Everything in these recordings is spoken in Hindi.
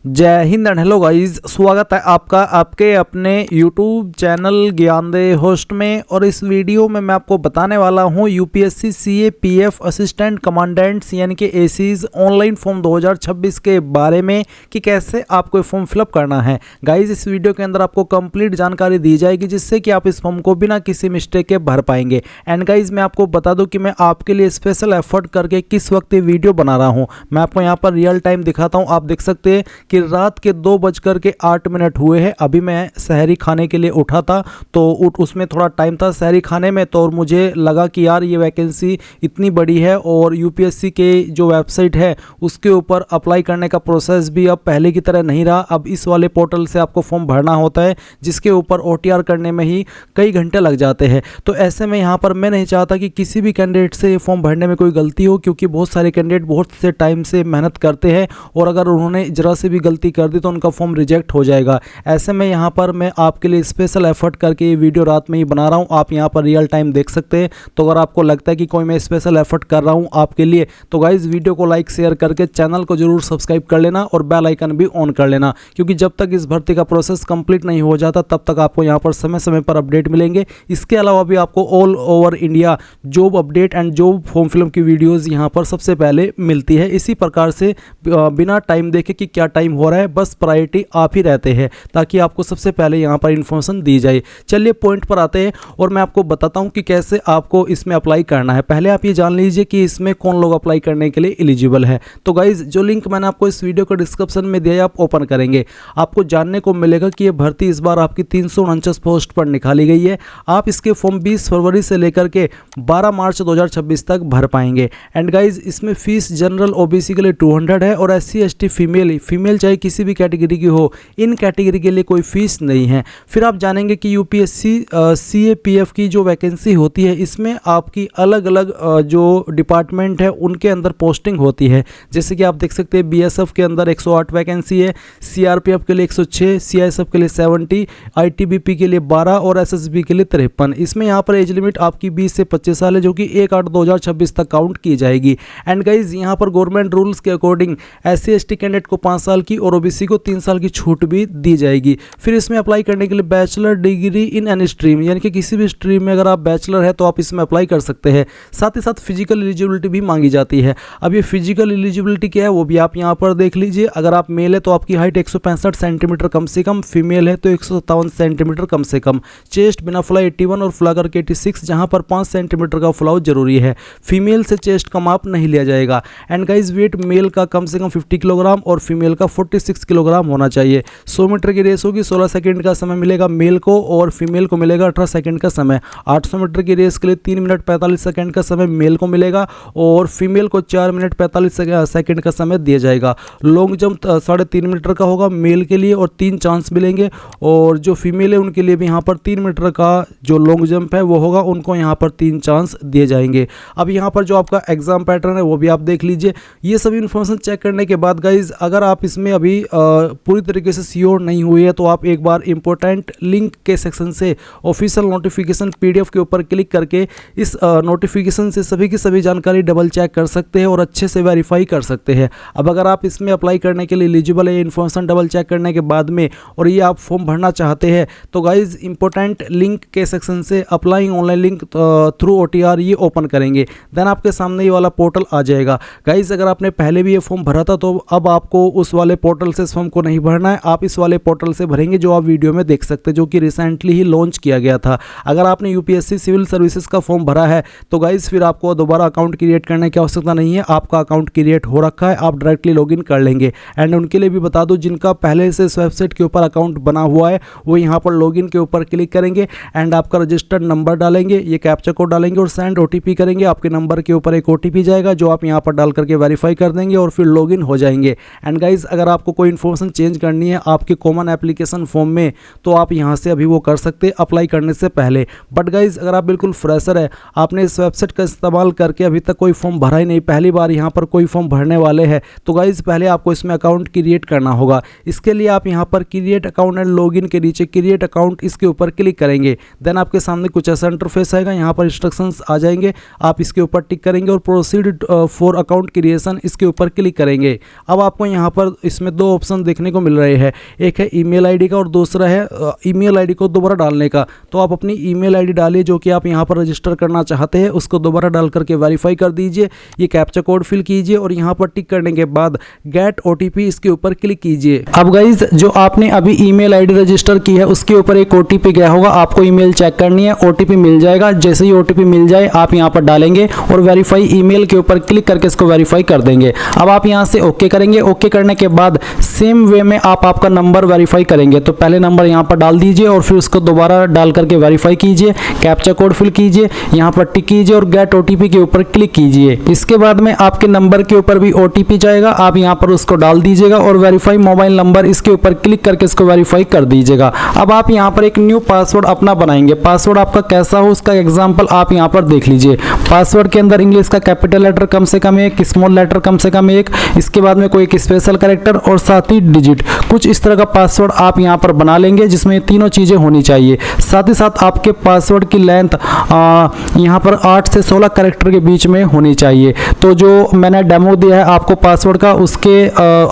जय हिंद एंड हेलो गाइस, स्वागत है आपका आपके अपने YouTube चैनल ज्ञानदेव होस्ट में। और इस वीडियो में मैं आपको बताने वाला हूं UPSC CA PF assistant commandants यानी कि एसीज ऑनलाइन फॉर्म 2026 के बारे में कि कैसे आपको फॉर्म फिलअप करना है। गाइस इस वीडियो के अंदर आपको कंप्लीट जानकारी दी जाएगी जिससे कि आप इस फॉर्म को बिना किसी मिस्टेक के भर पाएंगे। एंड गाइस मैं आपको बता दूं कि मैं आपके लिए स्पेशल एफर्ट करके किस वक्त ये वीडियो बना रहा हूँ। मैं आपको यहाँ पर रियल टाइम दिखाता हूँ। आप देख सकते हैं कि रात के 2:08 हुए हैं। अभी मैं सहरी खाने के लिए उठा था तो उसमें थोड़ा टाइम था सहरी खाने में, तो और मुझे लगा कि यार ये वैकेंसी इतनी बड़ी है और यूपीएससी के जो वेबसाइट है उसके ऊपर अप्लाई करने का प्रोसेस भी अब पहले की तरह नहीं रहा। अब इस वाले पोर्टल से आपको फॉर्म भरना होता है जिसके ऊपर ओटीआर करने में ही कई घंटे लग जाते हैं। तो ऐसे में यहाँ पर मैं नहीं चाहता कि किसी भी कैंडिडेट से फॉर्म भरने में कोई गलती हो, क्योंकि बहुत सारे कैंडिडेट बहुत से टाइम से मेहनत करते हैं और अगर उन्होंने जरा से भी गलती कर दी तो उनका फॉर्म रिजेक्ट हो जाएगा। ऐसे में यहाँ पर मैं आपके लिए स्पेशल एफर्ट करके ये वीडियो रात में ही बना रहा हूँ। आप यहाँ पर रियल टाइम देख सकते हैं। तो अगर आपको लगता है कि कोई मैं स्पेशल एफर्ट कर रहा हूँ आपके लिए तो गाइज वीडियो को लाइक शेयर करके चैनल को जरूर सब्सक्राइब कर लेना और बेल आइकन भी ऑन कर लेना, क्योंकि जब तक इस भर्ती का प्रोसेस कंप्लीट नहीं हो जाता तब तक आपको यहाँ पर समय समय पर अपडेट मिलेंगे। इसके अलावा भी आपको all over India job update and job form fill up की वीडियोज़ यहाँ पर सबसे पहले मिलती है। इसी प्रकार से बिना टाइम देखे कि क्या टाइम हो रहा है, बस प्रायोरिटी आप ही रहते हैं ताकि आपको सबसे पहले यहाँ पर इन्फॉर्मेशन दी जाए। चलिए पॉइंट पर आते हैं और मैं आपको बताता हूँ कि कैसे आपको इसमें अप्लाई करना है। पहले आप ये जान लीजिए कि इसमें कौन लोग अप्लाई करने के लिए एलिजिबल है। तो गाइज जो लिंक मैंने आपको इस वीडियो के डिस्क्रिप्शन में दिया है आप ओपन करेंगे, आपको जानने को मिलेगा कि ये भर्ती इस बार आपकी 349 पोस्ट पर निकाली गई है। आप इसके फॉर्म 20 फरवरी से लेकर के 12 मार्च 2026 तक भर पाएंगे। एंड गाइज इसमें फीस जनरल ओबीसी के लिए 200 है और SC ST फीमेल चाहे किसी भी कैटेगरी की हो, इन कैटेगरी के लिए कोई फीस नहीं है। फिर आप जानेंगे कि यूपीएससी CAPF की जो वैकेंसी होती है इसमें आपकी अलग अलग जो डिपार्टमेंट है उनके अंदर पोस्टिंग होती है। जैसे कि आप देख सकते हैं BSF के अंदर 108 वैकेंसी है, CRPF के लिए 106, CISF के लिए 70, ITBP के लिए 12 और SSB के लिए 53। इसमें यहाँ पर एज लिमिट आपकी 20 से 25 साल है जो कि 1/8/2026 तक काउंट की जाएगी। एंड गाइज यहाँ पर गवर्नमेंट रूल्स के अकॉर्डिंग SC ST कैंडिडेट को 5 साल की और ओबीसी को 3 साल की छूट भी दी जाएगी। फिर इसमें अप्लाई करने के लिए bachelor degree in any stream यानी कि किसी भी स्ट्रीम में अगर आप बैचलर है तो आप इसमें अप्लाई कर सकते हैं। साथ ही साथ फिजिकल एलिजिबिलिटी भी मांगी जाती है। अब ये फिजिकल एलिजिबिलिटी क्या है वो भी आप यहाँ पर देख लीजिए। अगर आप मेल है तो आपकी हाइट 165 सेंटीमीटर कम से कम, फीमेल है तो 157 सेंटीमीटर कम से कम, चेस्ट बिना फुलाई 81 और फुला करके 86 जहाँ पर 5 सेंटीमीटर का फुलाव जरूरी है। फीमेल से चेस्ट का माप नहीं लिया जाएगा। एंड गाइज वेट मेल का कम से कम 50 किलोग्राम और फीमेल का 46 किलोग्राम होना चाहिए। 100 मीटर की रेस होगी, 16 सेकंड का समय मिलेगा मेल को और फीमेल को मिलेगा 18 सेकंड का समय। 800 मीटर की रेस के लिए 3 मिनट 45 सेकंड का समय मेल को मिलेगा और फीमेल को 4 मिनट 45 सेकंड का समय दिया जाएगा। लॉन्ग जंप 3.5 मीटर का होगा मेल के लिए और 3 चांस मिलेंगे, और जो फीमेल है उनके लिए भी यहाँ पर 3 मीटर का जो लॉन्ग जंप है वो होगा, उनको यहाँ पर 3 चांस दिए जाएंगे। अब यहाँ पर जो आपका एग्जाम पैटर्न है वो भी आप देख लीजिए। ये सभी इन्फॉर्मेशन चेक करने के बाद गाइज अगर आप इसमें अभी पूरी तरीके से श्योर नहीं हुई है तो आप एक बार इंपॉर्टेंट लिंक के सेक्शन से ऑफिशियल नोटिफिकेशन PDF के ऊपर क्लिक करके इस नोटिफिकेशन से सभी की सभी जानकारी डबल चेक कर सकते हैं और अच्छे से वेरीफाई कर सकते हैं। अब अगर आप इसमें अप्लाई करने के लिए एलिजिबल है इन्फॉर्मेशन डबल चेक करने के बाद में और ये आप फॉर्म भरना चाहते हैं तो गाइज इंपॉर्टेंट लिंक के सेक्शन से applying online link through OTR ये ओपन करेंगे, देन आपके सामने ये वाला पोर्टल आ जाएगा। गाइज अगर आपने पहले भी ये फॉर्म भरा था तो अब आपको उस वाले पोर्टल से इस फॉर्म को नहीं भरना है, आप इस वाले पोर्टल से भरेंगे जो आप वीडियो में देख सकते हैं, जो कि रिसेंटली ही लॉन्च किया गया था। अगर आपने यूपीएससी सिविल सर्विसेज का फॉर्म भरा है तो गाइज फिर आपको दोबारा अकाउंट क्रिएट करने की आवश्यकता नहीं है, आपका अकाउंट क्रिएट हो रखा है, आप डायरेक्टली लॉगिन कर लेंगे। एंड उनके लिए भी बता दो जिनका पहले से इस वेबसाइट के ऊपर अकाउंट बना हुआ है वो यहाँ पर लॉगिन के ऊपर क्लिक करेंगे एंड आपका रजिस्टर्ड नंबर डालेंगे, ये कैप्चा कोड डालेंगे और सेंड OTP करेंगे। आपके नंबर के ऊपर एक OTP जाएगा जो आप यहाँ पर डाल करके वेरीफाई कर देंगे और फिर लॉगिन हो जाएंगे। एंड गाइज अगर आपको कोई इन्फॉर्मेशन चेंज करनी है आपके कॉमन एप्लीकेशन फॉर्म में तो आप यहाँ से अभी वो कर सकते हैं अप्लाई करने से पहले। बट गाइज अगर आप बिल्कुल फ्रेशर है, आपने इस वेबसाइट का इस्तेमाल करके अभी तक कोई फॉर्म भरा ही नहीं, पहली बार यहाँ पर कोई फॉर्म भरने वाले हैं तो गाइज पहले आपको इसमें अकाउंट क्रिएट करना होगा। इसके लिए आप यहाँ पर क्रिएट अकाउंट एंड लॉगिन के नीचे क्रिएट अकाउंट इसके ऊपर क्लिक करेंगे, देन आपके सामने कुछ ऐसा इंटरफेस आएगा, यहाँ पर इंस्ट्रक्शंस आ जाएंगे, आप इसके ऊपर टिक करेंगे और प्रोसीड फॉर अकाउंट क्रिएशन इसके ऊपर क्लिक करेंगे। अब आपको यहाँ पर इसमें दो ऑप्शन देखने को मिल रहे हैं, एक है ईमेल आईडी का और दूसरा है ईमेल आईडी को दोबारा डालने का। तो आप अपनी ईमेल आईडी डालिए जो कि आप यहाँ पर रजिस्टर करना चाहते हैं, उसको दोबारा डाल करके वेरीफाई कर दीजिए। ये कैप्चा कोड फिल कीजिए और यहाँ पर टिक करने के बाद गेट ओटीपी इसके ऊपर क्लिक कीजिए। अब गाइज जो आपने अभी ईमेल आईडी रजिस्टर की है उसके ऊपर एक ओटीपी गया होगा, आपको ईमेल चेक करनी है, ओटीपी मिल जाएगा। जैसे ही ओटीपी मिल जाए आप यहाँ पर डालेंगे और वेरीफाई ईमेल के ऊपर क्लिक करके इसको वेरीफाई कर देंगे। अब आप यहाँ से ओके करेंगे। ओके करने के बाद सेम वे में आप आपका नंबर वेरीफाई करेंगे। तो पहले नंबर यहाँ पर डाल दीजिए और फिर उसको दोबारा डाल करके वेरीफाई कीजिए, कैप्चा कोड फिल कीजिए, यहाँ पर टिक कीजिए और गेट ओटीपी के ऊपर क्लिक कीजिए। इसके बाद में आपके नंबर के ऊपर भी ओटीपी जाएगा, आप यहाँ पर उसको डाल दीजिएगा और वेरीफाई मोबाइल नंबर इसके ऊपर क्लिक करके इसको वेरीफाई कर दीजिएगा। अब आप यहाँ पर एक न्यू पासवर्ड अपना बनाएंगे। पासवर्ड आपका कैसा हो उसका एग्जाम्पल आप यहाँ पर देख लीजिए। पासवर्ड के अंदर इंग्लिश का कैपिटल लेटर कम से कम एक, स्मॉल लेटर कम से कम एक, इसके बाद में कोई एक स्पेशल कैरेक्टर और साथ ही डिजिट, कुछ इस तरह का पासवर्ड आप यहाँ पर बना लेंगे जिसमें तीनों चीज़ें होनी चाहिए। साथ ही साथ आपके पासवर्ड की लेंथ यहाँ पर 8 से 16 कैरेक्टर के बीच में होनी चाहिए। तो जो मैंने डेमो दिया है आपको पासवर्ड का, उसके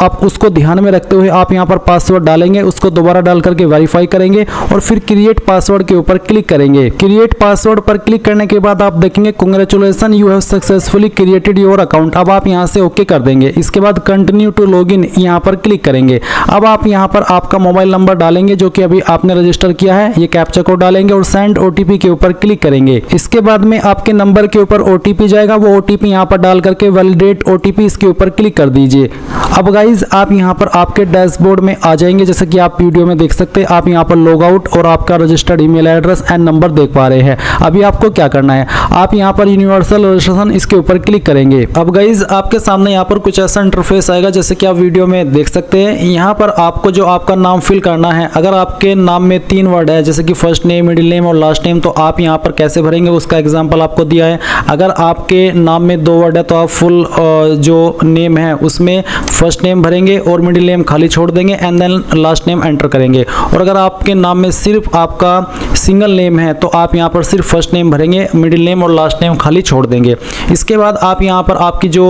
आप उसको ध्यान में रखते हुए आप यहाँ पर पासवर्ड डालेंगे, उसको दोबारा डाल करके वेरीफाई करेंगे और फिर क्रिएट पासवर्ड के ऊपर क्लिक करेंगे। क्रिएट पासवर्ड पर क्लिक करने के बाद आप देखेंगे congratulation you have successfully created your account. अब आप यहाँ से ओके कर देंगे। इसके बाद कंटिन्यू टू लॉगिन यहाँ पर क्लिक करेंगे। अब आप यहाँ पर आपका मोबाइल नंबर डालेंगे जो कि अभी आपने रजिस्टर किया है, ये कैप्चा कोड डालेंगे और सेंड ओटीपी के ऊपर क्लिक करेंगे। इसके बाद में आपके नंबर के ऊपर ओटीपी जाएगा, वो ओटीपी यहाँ पर डाल करके वैलिडेट ओटीपी इसके ऊपर क्लिक कर दीजिए। अब गाइज आप यहाँ पर आपके डैशबोर्ड में आ जाएंगे, जैसे कि आप वीडियो में देख सकते हैं। आप यहाँ पर लॉग आउट और आपका registered email address and number देख पा रहे हैं। अभी आपको क्या करना है, आप यहाँ पर यूनिवर्सल रजिस्ट्रेशन इसके ऊपर क्लिक करेंगे। अब गाइज आपके सामने यहाँ पर कुछ ऐसा इंटरफेस आएगा जैसे कि आप वीडियो में देख सकते हैं। यहाँ पर आपको जो आपका नाम फिल करना है, अगर आपके नाम में 3 वर्ड है जैसे कि फर्स्ट नेम, मिडिल नेम और लास्ट नेम, तो आप यहाँ पर कैसे भरेंगे उसका एग्जाम्पल आपको दिया है। अगर आपके नाम में 2 वर्ड है तो आप फुल जो नेम है उसमें फर्स्ट नेम भरेंगे और मिडिल नेम खाली छोड़ देंगे and then last name enter करेंगे। और अगर आपके नाम में सिर्फ आपका सिंगल नेम है तो आप यहाँ पर सिर्फ फर्स्ट नेम भरेंगे, मिडिल नेम और लास्ट नेम खाली छोड़ देंगे। इसके बाद आप यहाँ पर आपकी जो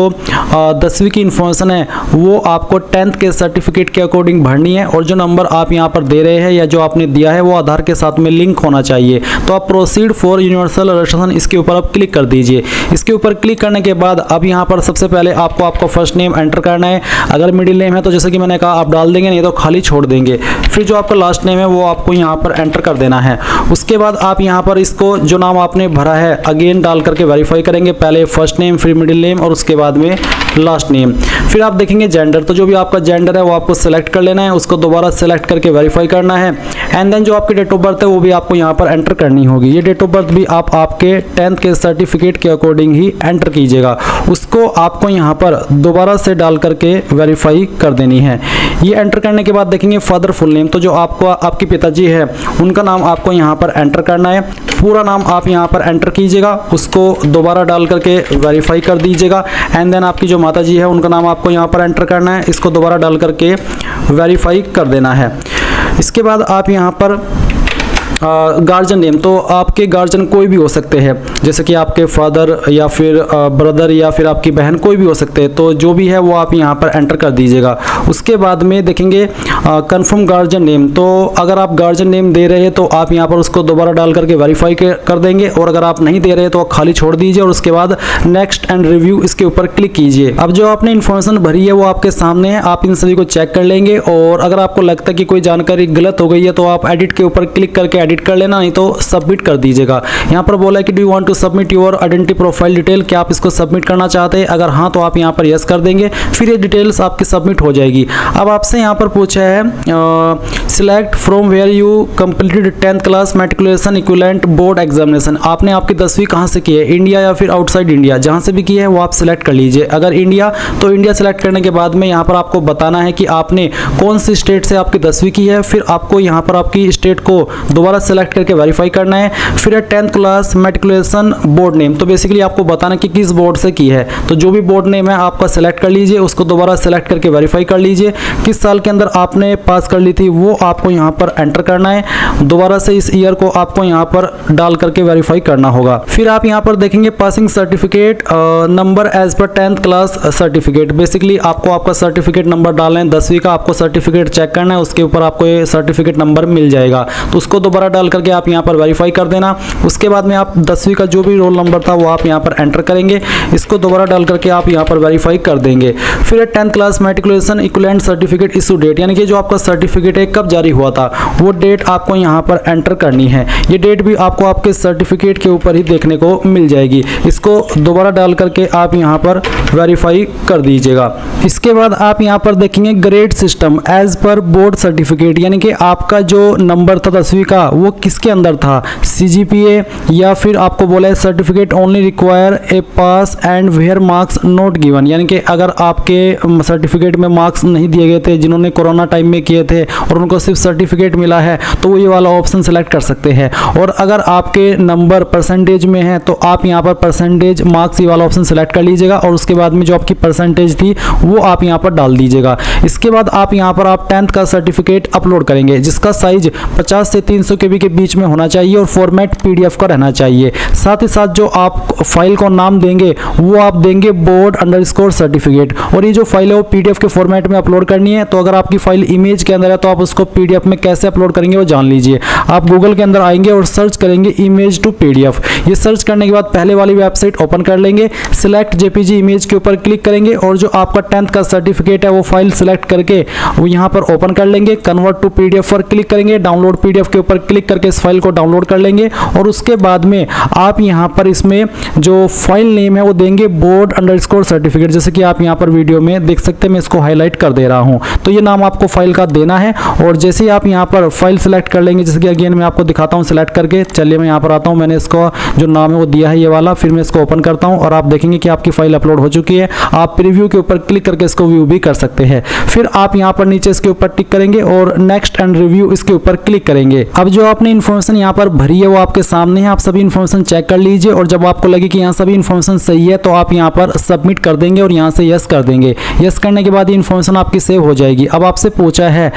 10वीं की इन्फॉर्मेशन है वो आपको 10th के सर्टिफिकेट के अकॉर्डिंग भरनी है और जो नंबर आप यहाँ पर दे रहे हैं या जो आपने दिया है वो आधार के साथ में लिंक होना चाहिए। तो आप प्रोसीड फॉर यूनिवर्सल रजिस्ट्रेशन इसके ऊपर आप क्लिक कर दीजिए। इसके ऊपर क्लिक करने के बाद अब यहाँ पर सबसे पहले आपको आपका फर्स्ट नेम एंटर करना है। अगर मिडिल नेम है तो जैसे कि मैंने कहा आप डाल देंगे, नहीं तो खाली छोड़ देंगे। फिर जो आपका लास्ट नेम है वो आपको यहाँ पर एंटर कर देना है। उसके बाद आप यहाँ पर इसको जो नाम आपने भरा है अगेन डाल करके वेरीफाई करेंगे, पहले फर्स्ट नेम फिर मिडिल नेम और उसके बाद में लास्ट नेम। फिर आप देखेंगे जेंडर, तो जो भी आपका जेंडर है वो आपको सेलेक्ट कर लेना है, उसको दोबारा सेलेक्ट करके वेरीफाई करना है। एंड देन जो आपकी डेट ऑफ बर्थ है वो भी आपको यहाँ पर एंटर करनी होगी। ये डेट ऑफ बर्थ भी आप आपके 10th के सर्टिफिकेट के अकॉर्डिंग ही एंटर कीजिएगा। उसको आपको यहाँ पर दोबारा से डाल करके वेरीफाई कर देनी है। ये एंटर करने के बाद देखेंगे फादर फुल नेम, तो जो आपको आपके पिताजी है उनका नाम आपको यहाँ पर एंटर करना है। पूरा नाम आप यहाँ पर एंटर कीजिएगा, उसको दोबारा डाल करके वेरीफाई कर दीजिएगा। एंड देन आपकी जो माताजी है उनका नाम आपको यहाँ पर एंटर करना है, इसको दोबारा डाल करके वेरीफाई कर देना है। इसके बाद आप यहाँ पर गार्जियन नेम, तो आपके गार्जियन कोई भी हो सकते हैं, जैसे कि आपके फादर या फिर ब्रदर या फिर आपकी बहन, कोई भी हो सकते हैं। तो जो भी है वो आप यहाँ पर एंटर कर दीजिएगा। उसके बाद में देखेंगे कंफर्म गार्जियन नेम, तो अगर आप गार्जियन नेम दे रहे हैं तो आप यहाँ पर उसको दोबारा डाल करके वेरीफाई कर देंगे, और अगर आप नहीं दे रहे तो खाली छोड़ दीजिए और उसके बाद नेक्स्ट एंड रिव्यू इसके ऊपर क्लिक कीजिए। अब जो आपने इन्फॉर्मेशन भरी है वो आपके सामने है, आप इन सभी को चेक कर लेंगे और अगर आपको लगता है कि कोई जानकारी गलत हो गई है तो आप एडिट के ऊपर क्लिक करके एडिट कर लेना, नहीं तो सबमिट कर दीजिएगा। यहाँ पर बोला है कि do you want to submit your identity profile detail, क्या आप इसको सबमिट करना चाहते हैं? अगर हाँ तो आप यहाँ पर यस कर देंगे, फिर ये डिटेल्स आपकी सबमिट हो जाएगी। अब आपसे यहाँ पर पूछा है select from where you completed 10th class matriculation equivalent board examination, आपने आपकी 10वीं कहाँ से की है, इंडिया या फिर आउटसाइड इंडिया, जहाँ से भी की है वो आप सिलेक्ट कर लीजिए। अगर इंडिया तो इंडिया सेलेक्ट करने के बाद में यहाँ पर आपको बताना है कि आपने कौन सी स्टेट से आपकी 10वीं की है, फिर आपको यहाँ पर आपकी स्टेट को दोबारा सेलेक्ट करके वेरीफाई करना है। फिर है 10th class matriculation board name, तो बेसिकली आपको बताना कि किस बोर्ड से की है, तो जो भी बोर्ड नेम है आपका सेलेक्ट कर लीजिए, उसको दोबारा सेलेक्ट करके वेरीफाई कर लीजिए। किस साल के अंदर आपने आपने पास कर ली थी वो आपको यहाँ पर एंटर करना है। दोबारा से इस ईयर को आपको यहाँ पर डाल करके वेरीफाई करना होगा। फिर आप यहाँ पर देखेंगे passing certificate number as per 10th class certificate. Basically आपको आपका सर्टिफिकेट नंबर डालना है, 10वीं का आपको सर्टिफिकेट चेक करना है, उसके ऊपर आपको ये सर्टिफिकेट नंबर मिल जाएगा। तो उसको दोबारा डाल करके आप यहाँ पर वेरीफाई कर देना। उसके बाद में आप 10वीं का जो भी रोल नंबर था वो आप यहाँ पर एंटर करेंगे, इसको दोबारा डाल करके आप यहाँ पर वेरीफाई कर देंगे। फिर 10th class matriculation equivalent certificate issue date, यानी कि जो आपका सर्टिफिकेट है कब जारी हुआ था वो डेट आपको यहाँ पर एंटर करनी है। ये डेट भी आपको आपके सर्टिफिकेट के ऊपर ही देखने को मिल जाएगी। इसको दोबारा डाल करके आप यहाँ पर वेरीफाई कर दीजिएगा। इसके बाद आप यहाँ पर देखेंगे grade system as per board certificate, यानी कि आपका जो नंबर था 10वीं का वो किसके अंदर था, CGPA या फिर आपको बोला है certificate only require a pass and where marks not given, यानी कि अगर आपके सर्टिफिकेट में मार्क्स नहीं दिए गए थे, जिन्होंने कोरोना टाइम में किए थे और उनको सिर्फ सर्टिफिकेट मिला है तो वो ये वाला ऑप्शन सेलेक्ट कर सकते हैं। और अगर आपके नंबर परसेंटेज में है तो आप यहाँ पर परसेंटेज मार्क्स ये वाला ऑप्शन सेलेक्ट कर लीजिएगा और उसके बाद में जो आपकी परसेंटेज थी वो आप यहाँ पर डाल दीजिएगा। इसके बाद आप यहाँ पर आप 10th का सर्टिफिकेट अपलोड करेंगे, जिसका साइज 50 से 300 KB के बीच में होना चाहिए और फॉर्मेट PDF का रहना चाहिए। साथ ही साथ जो आप फाइल को नाम देंगे वो आप देंगे बोर्ड अंडरस्कोर सर्टिफिकेट, और ये जो फाइल है वो PDF के फॉर्मेट में अपलोड करनी है। तो अगर आपकी फाइल इमेज के अंदर है तो आप उसको PDF में कैसे अपलोड करेंगे वो जान लीजिए। आप गूगल के अंदर आएंगे और सर्च करेंगे इमेज टू PDF। ये सर्च करने के बाद पहले वाली वेबसाइट ओपन कर लेंगे, सिलेक्ट JPG इमेज के ऊपर क्लिक करेंगे और जो आपका 10th का सर्टिफिकेट है वो फाइल सिलेक्ट करके वो यहाँ पर ओपन कर लेंगे। कन्वर्ट टू PDF पर क्लिक करेंगे, डाउनलोड PDF के ऊपर क्लिक करके इस फाइल को डाउनलोड कर लेंगे और उसके बाद में आप यहाँ पर इसमें जो फाइल नेम है वो देंगे बोर्ड अंडरस्कोर सर्टिफिकेट, जैसे कि आप यहाँ पर वीडियो में देख सकते हैं, मैं इसको हाईलाइट कर दे रहा हूँ। तो ये नाम आपको फाइल का देना है और जैसे ही आप यहाँ पर फाइल सेलेक्ट कर लेंगे, जैसे कि अगेन मैं आपको दिखाता हूँ सेलेक्ट करके, चलिए मैं यहाँ पर आता हूँ, मैंने इसको जो नाम है वो दिया है ये वाला, फिर मैं इसको ओपन करता हूँ और आप देखेंगे कि आपकी फाइल अपलोड हो चुकी है। आप प्रीव्यू के ऊपर क्लिक करके इसको व्यू भी कर सकते हैं। फिर आप यहाँ पर नीचे इसके ऊपर टिक करेंगे और नेक्स्ट एंड रिव्यू इसके ऊपर क्लिक करेंगे। अब जो आपने इन्फॉर्मेशन यहाँ पर भरी है वो आपके सामने है, आप सभी इन्फॉर्मेशन चेक कर लीजिए और जब आपको लगे कि यहाँ सभी इन्फॉर्मेशन सही है तो आप यहाँ पर सबमिट कर देंगे और यहाँ से यस कर देंगे। यस करने के बाद ये इन्फॉर्मेशन आपकी सेव हो जाएगी। अब आपसे पूछा है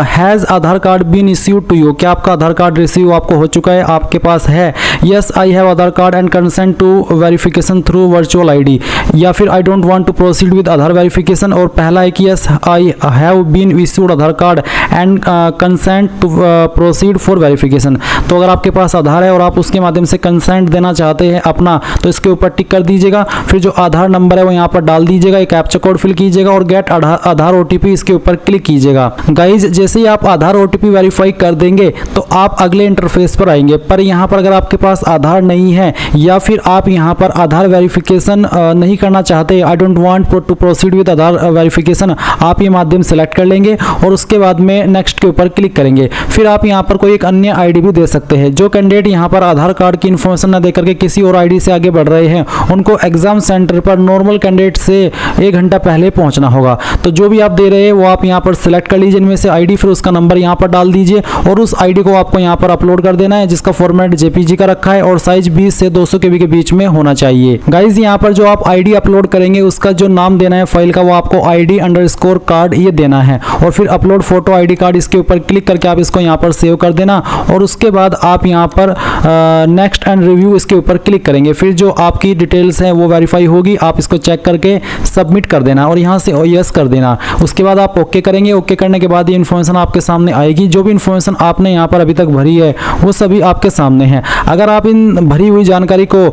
has Aadhaar card been issued to you, क्या आपका आधार कार्ड रिसीव आपको हो चुका है, आपके पास है। Yes I have Aadhaar card and consent to verification through virtual ID, या फिर I don't want to proceed with Aadhaar verification, और पहला है कि yes I have been issued Aadhaar card and consent to proceed for verification. तो अगर आपके पास आधार है और आप उसके माध्यम से कंसेंट देना चाहते हैं अपना तो इसके ऊपर टिक कर दीजिएगा। फिर जो आधार नंबर है वो यहाँ पर डाल दीजिएगा, एक कैप्चा कोड फिल कीजिएगा और गेट आधार OTP इसके ऊपर क्लिक कीजिएगा। गाइज जैसे ही आप आधार OTP वेरीफाई कर देंगे तो आप अगले इंटरफेस पर आएंगे। पर यहाँ पर अगर आपके पास आधार नहीं है या फिर आप यहाँ पर आधार वेरिफिकेशन नहीं करना चाहते, I don't want to proceed with Aadhaar verification, आप ये माध्यम सेलेक्ट कर लेंगे और उसके बाद में नेक्स्ट के ऊपर क्लिक करेंगे। फिर आप यहाँ पर कोई एक अन्य ID भी दे सकते हैं। जो कैंडिडेट यहाँ पर आधार कार्ड की इन्फॉर्मेशन न देकर के किसी और ID से आगे बढ़ रहे हैं उनको एग्जाम सेंटर पर नॉर्मल कैंडिडेट से 1 घंटा पहले पहुंचना होगा। तो जो भी आप दे रहे हैं वो आप यहाँ पर सिलेक्ट कर लीजिए इनमें से ID, फिर उसका नंबर यहाँ पर डाल दीजिए और उस ID को आपको यहाँ पर अपलोड कर देना है, जिसका फॉर्मेट JPG का रखा है और साइज 20 से 200 KB के बीच में होना चाहिए। गाइज यहाँ पर जो आप ID अपलोड करेंगे उसका जो नाम देना है फाइल का वो आपको ID अंडरस्कोर कार्ड ये देना है और फिर अपलोड फोटो ID कार्ड इसके ऊपर क्लिक करके आप इसको यहाँ पर सेव कर देना और उसके बाद आप यहाँ पर नेक्स्ट एंड रिव्यू इसके ऊपर क्लिक करेंगे। फिर जो आपकी डिटेल्स हैं वो वेरीफाई होगी, आप इसको चेक करके सबमिट कर देना और यहाँ से यस कर देना। उसके बाद आप ओके करेंगे। ओके करने के बाद ये इन्फॉर्मेशन आपके सामने आएगी। जो भी इन्फॉर्मेशन आपने यहाँ पर अभी तक भरी है वो सभी आपके सामने है। अगर आप इन भरी हुई जानकारी को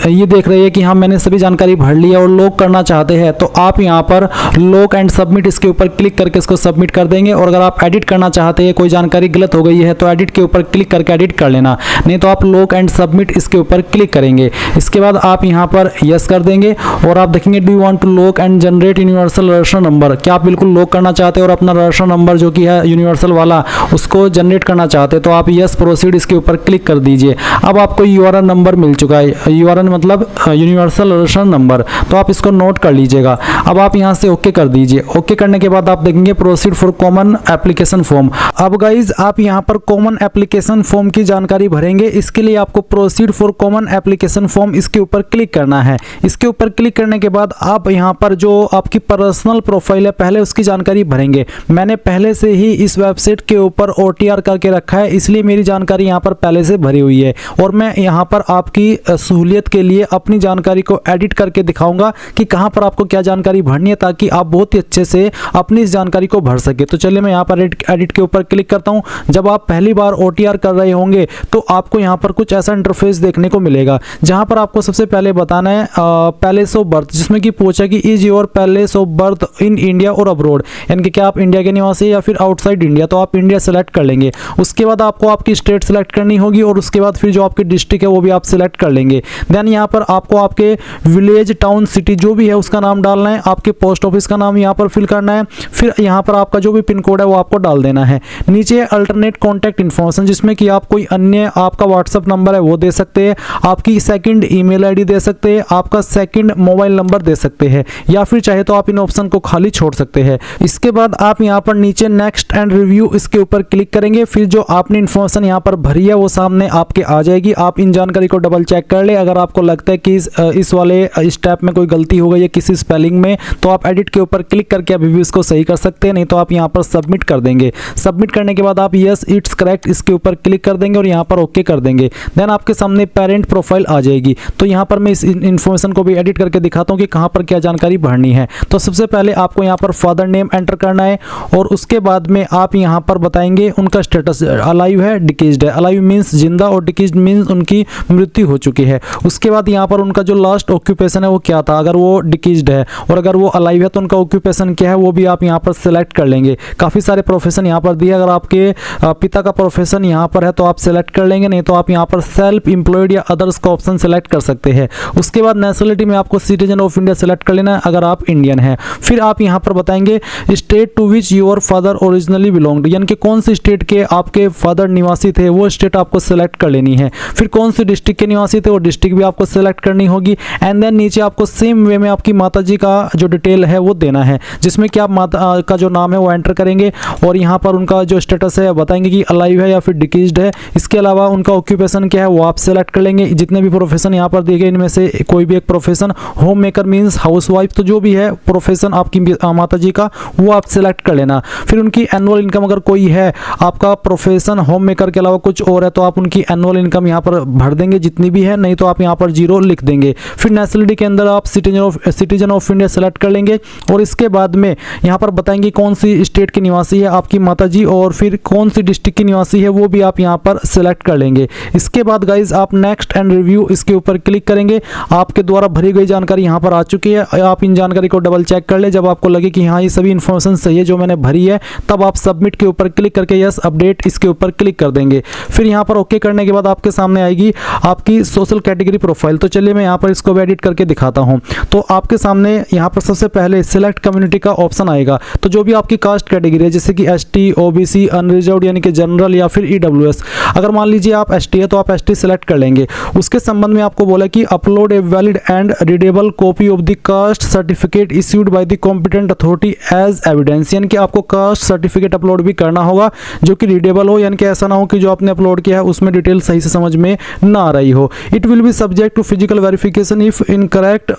ये देख रहे हैं कि हाँ मैंने सभी जानकारी भर ली है और लॉक करना चाहते हैं तो आप यहाँ पर लॉक एंड सबमिट इसके ऊपर क्लिक करके इसको सबमिट कर देंगे। और अगर आप एडिट करना चाहते हैं, कोई जानकारी गलत हो गई है तो एडिट के ऊपर क्लिक करके एडिट कर लेना, नहीं तो आप लॉक एंड सबमिट इसके ऊपर क्लिक करेंगे। इसके बाद आप यहाँ पर यस कर देंगे और आप देखेंगे do you want to lock and generate universal registration number, क्या आप बिल्कुल लॉक करना चाहते हैं और अपना रजिस्ट्रेशन नंबर जो कि है यूनिवर्सल वाला उसको जनरेट करना चाहते हैं तो आप यस प्रोसीड इसके ऊपर क्लिक कर दीजिए। अब आपको URN नंबर मिल चुका है, URN मतलब यूनिवर्सल रजिस्ट्रेशन नंबर, तो आप इसको नोट कर लीजिएगा। अब आप यहाँ से ओके कर दीजिए। ओके करने के बाद आप देखेंगे proceed for common application form. अब गाइज गाइज आप यहाँ पर कॉमन एप्लीकेशन फॉर्म की जानकारी भरेंगे। इसके लिए आपको proceed for common application form इसके ऊपर क्लिक करना है। इसके ऊपर क्लिक करने के बाद आप यहाँ पर जो आपकी पर्सनल प्रोफाइल है पहले उसकी जानकारी भरेंगे। मैंने पहले से ही इस वेबसाइट के ऊपर OTR करके रखा है, इसलिए मेरी जानकारी यहाँ पर पहले से भरी हुई है और मैं यहाँ पर आपकी सहूलियत के लिए अपनी जानकारी को एडिट करके दिखाऊंगा कि कहाँ पर आपको क्या जानकारी भरनी है, ताकि आप बहुत ही अच्छे से अपनी इस जानकारी को भर सके। तो चलिए मैं यहाँ पर एडिट के ऊपर क्लिक करता हूँ। जब आप पहली बार OTR कर रहे होंगे तो आपको यहाँ पर कुछ ऐसा इंटरफेस देखने को मिलेगा, जहाँ पर आपको सबसे पहले बताना है पैलेस ऑफ बर्थ, जिसमें कि पूछा कि is your palace of birth in India और अब्रोड, यानी कि क्या आप इंडिया के निवासी या फिर आउटसाइड इंडिया। तो आप इंडिया सेलेक्ट कर लेंगे। उसके बाद आपको आपकी स्टेट सेलेक्ट करनी होगी और उसके बाद फिर जो आपकी डिस्ट्रिक्ट है वो भी आप सिलेक्ट कर लेंगे। देन यहाँ पर आपको आपके विलेज, टाउन, सिटी जो भी है उसका नाम डालना है। आपके पोस्ट ऑफिस का नाम यहाँ पर फिल करना है। फिर यहाँ पर आपका जो भी पिन कोड है वो आपको डाल देना है। नीचे अल्टरनेट कॉन्टैक्ट इन्फॉर्मेशन, जिसमें कि आप कोई अन्य आपका व्हाट्सअप नंबर है वो दे सकते हैं, आपकी सेकंड ईमेल आईडी दे सकते हैं, आपका सेकंड मोबाइल नंबर दे सकते हैं, या फिर चाहे तो आप इन ऑप्शन को खाली छोड़ सकते हैं। इसके बाद आप यहाँ पर नीचे नेक्स्ट एंड रिव्यू इसके ऊपर क्लिक करेंगे। फिर जो आपने इन्फॉर्मेशन यहाँ पर भरी है वो सामने आपके आ जाएगी। आप इन जानकारी को डबल चेक कर ले। अगर आपको लगता है कि इस वाले स्टेप में कोई गलती हो गई है किसी स्पेलिंग में, तो आप एडिट के ऊपर क्लिक करके अभी भी इसको सही कर सकते हैं, नहीं तो आप यहाँ पर सबमिट कर देंगे। सबमिट करने के बाद आप यस इट्स करेक्ट इसके ऊपर क्लिक कर देंगे और यहाँ पर ओके कर देंगे। देन आपके सामने पेरेंट प्रोफाइल आ जाएगी। तो यहाँ पर मैं इस इन्फॉर्मेशन को भी एडिट करके दिखाता हूँ कि कहाँ पर क्या जानकारी भरनी है। तो सबसे पहले आपको यहाँ पर फादर नेम एंटर करना है और उसके बाद में आप यहाँ पर बताएंगे उनका स्टेटस अलाइव है, डिकीज्ड है। अलाइव मीन्स जिंदा और डिकीज्ड मीन्स उनकी मृत्यु हो चुकी है। उसके बाद यहाँ पर उनका जो लास्ट ऑक्यूपेशन है वो क्या था, अगर वो डिकीज्ड है, और अगर वो अलाइव है तो उनका ऑक्यूपेशन क्या है वो भी आप यहाँ पर सिलेक्ट कर लेंगे। काफ़ी सारे प्रोफेशन यहाँ पर दिए। अगर आपके पिता का प्रोफेशन यहाँ पर है तो आप सिलेक्ट कर लेंगे, नहीं तो आप यहाँ पर सेल्फ एम्प्लॉयड या अदर्स का ऑप्शन सेलेक्ट कर सकते हैं। उसके बाद नेशनलिटी में आपको सिटीजन ऑफ इंडिया सेलेक्ट कर लेना है अगर आप इंडियन हैं। फिर आप यहाँ पर बताएंगे state to which your father originally belonged, यानी कि कौन सी स्टेट के आपके फादर निवासी थे वो स्टेट आपको सेलेक्ट कर लेनी है। फिर कौन सी डिस्ट्रिक्ट के निवासी थे वो डिस्ट्रिक्ट भी आपको सेलेक्ट करनी होगी। एंड देन नीचे आपको सेम वे में आपकी माता जी का जो डिटेल है वो देना है, जिसमें कि आप माता का जो नाम है वो एंटर करेंगे और यहाँ पर उनका जो स्टेटस है बताएंगे कि अलाइव है या फिर डिकीज्ड है। इसके अलावा उनका ऑक्यूपेशन क्या है वो आप सेलेक्ट कर लेंगे। जितने भी प्रोफेशन यहाँ पर दिए गए इनमें से कोई भी एक profession, home maker means housewife, तो जो भी है प्रोफेशन आपकी माता जी का वो आप सेलेक्ट कर लेना। फिर उनकी एनुअल इनकम अगर कोई है, आपका प्रोफेशन होम मेकर के अलावा कुछ और है तो आप उनकी एनुअल इनकम यहाँ पर भर देंगे जितनी भी है, नहीं तो आप यहाँ पर 0 लिख देंगे। फिर नेशनलिटी के अंदर आप सिटीजन ऑफ इंडिया सेलेक्ट कर लेंगे और इसके बाद में यहाँ पर बताएंगे कौन सी स्टेट के निवासी है आपकी माता जी और फिर कौन सी डिस्ट्रिक्ट की निवासी है वो भी आप यहाँ पर सेलेक्ट कर लेंगे। इसके बाद गाइज आप नेक्स्ट एंड रिव्यू इसके ऊपर क्लिक करेंगे। आपके द्वारा भरी गई जानकारी यहाँ पर आ चुकी है। आप इन जानकारी को डबल चेक कर ले। जब आपको लगे कि हाँ ये सभी इन्फॉर्मेशन सही है जो मैंने भरी है, तब आप सबमिट के ऊपर क्लिक करके यस अपडेट इसके ऊपर क्लिक कर देंगे। फिर यहाँ पर ओके करने के बाद आपके सामने आएगी आपकी सोशल कैटेगरी प्रोफाइल। तो चलिए मैं यहाँ पर इसको भी एडिट करके दिखाता हूँ। तो आपके सामने यहाँ पर सबसे पहले सिलेक्ट कम्युनिटी का ऑप्शन आएगा। तो जो भी आपकी कास्ट कैटेगरी है जैसे कि ST, OBC, अनरिजर्व्ड यानी कि जनरल या फिर EWS, अगर मान लीजिए आप ST है तो आप ST सेलेक्ट कर लेंगे। उसके संबंध में आपको बोला कि upload a valid and readable copy of the caste certificate issued by the competent authority as evidence, यानी कि आपको कास्ट सर्टिफिकेट अपलोड भी करना होगा जो कि रीडेबल हो, यानी कि ऐसा ना हो कि जो आपने अपलोड किया है उसमें डिटेल सही से समझ में ना आ रही हो। It will be subject to physical verification if incorrect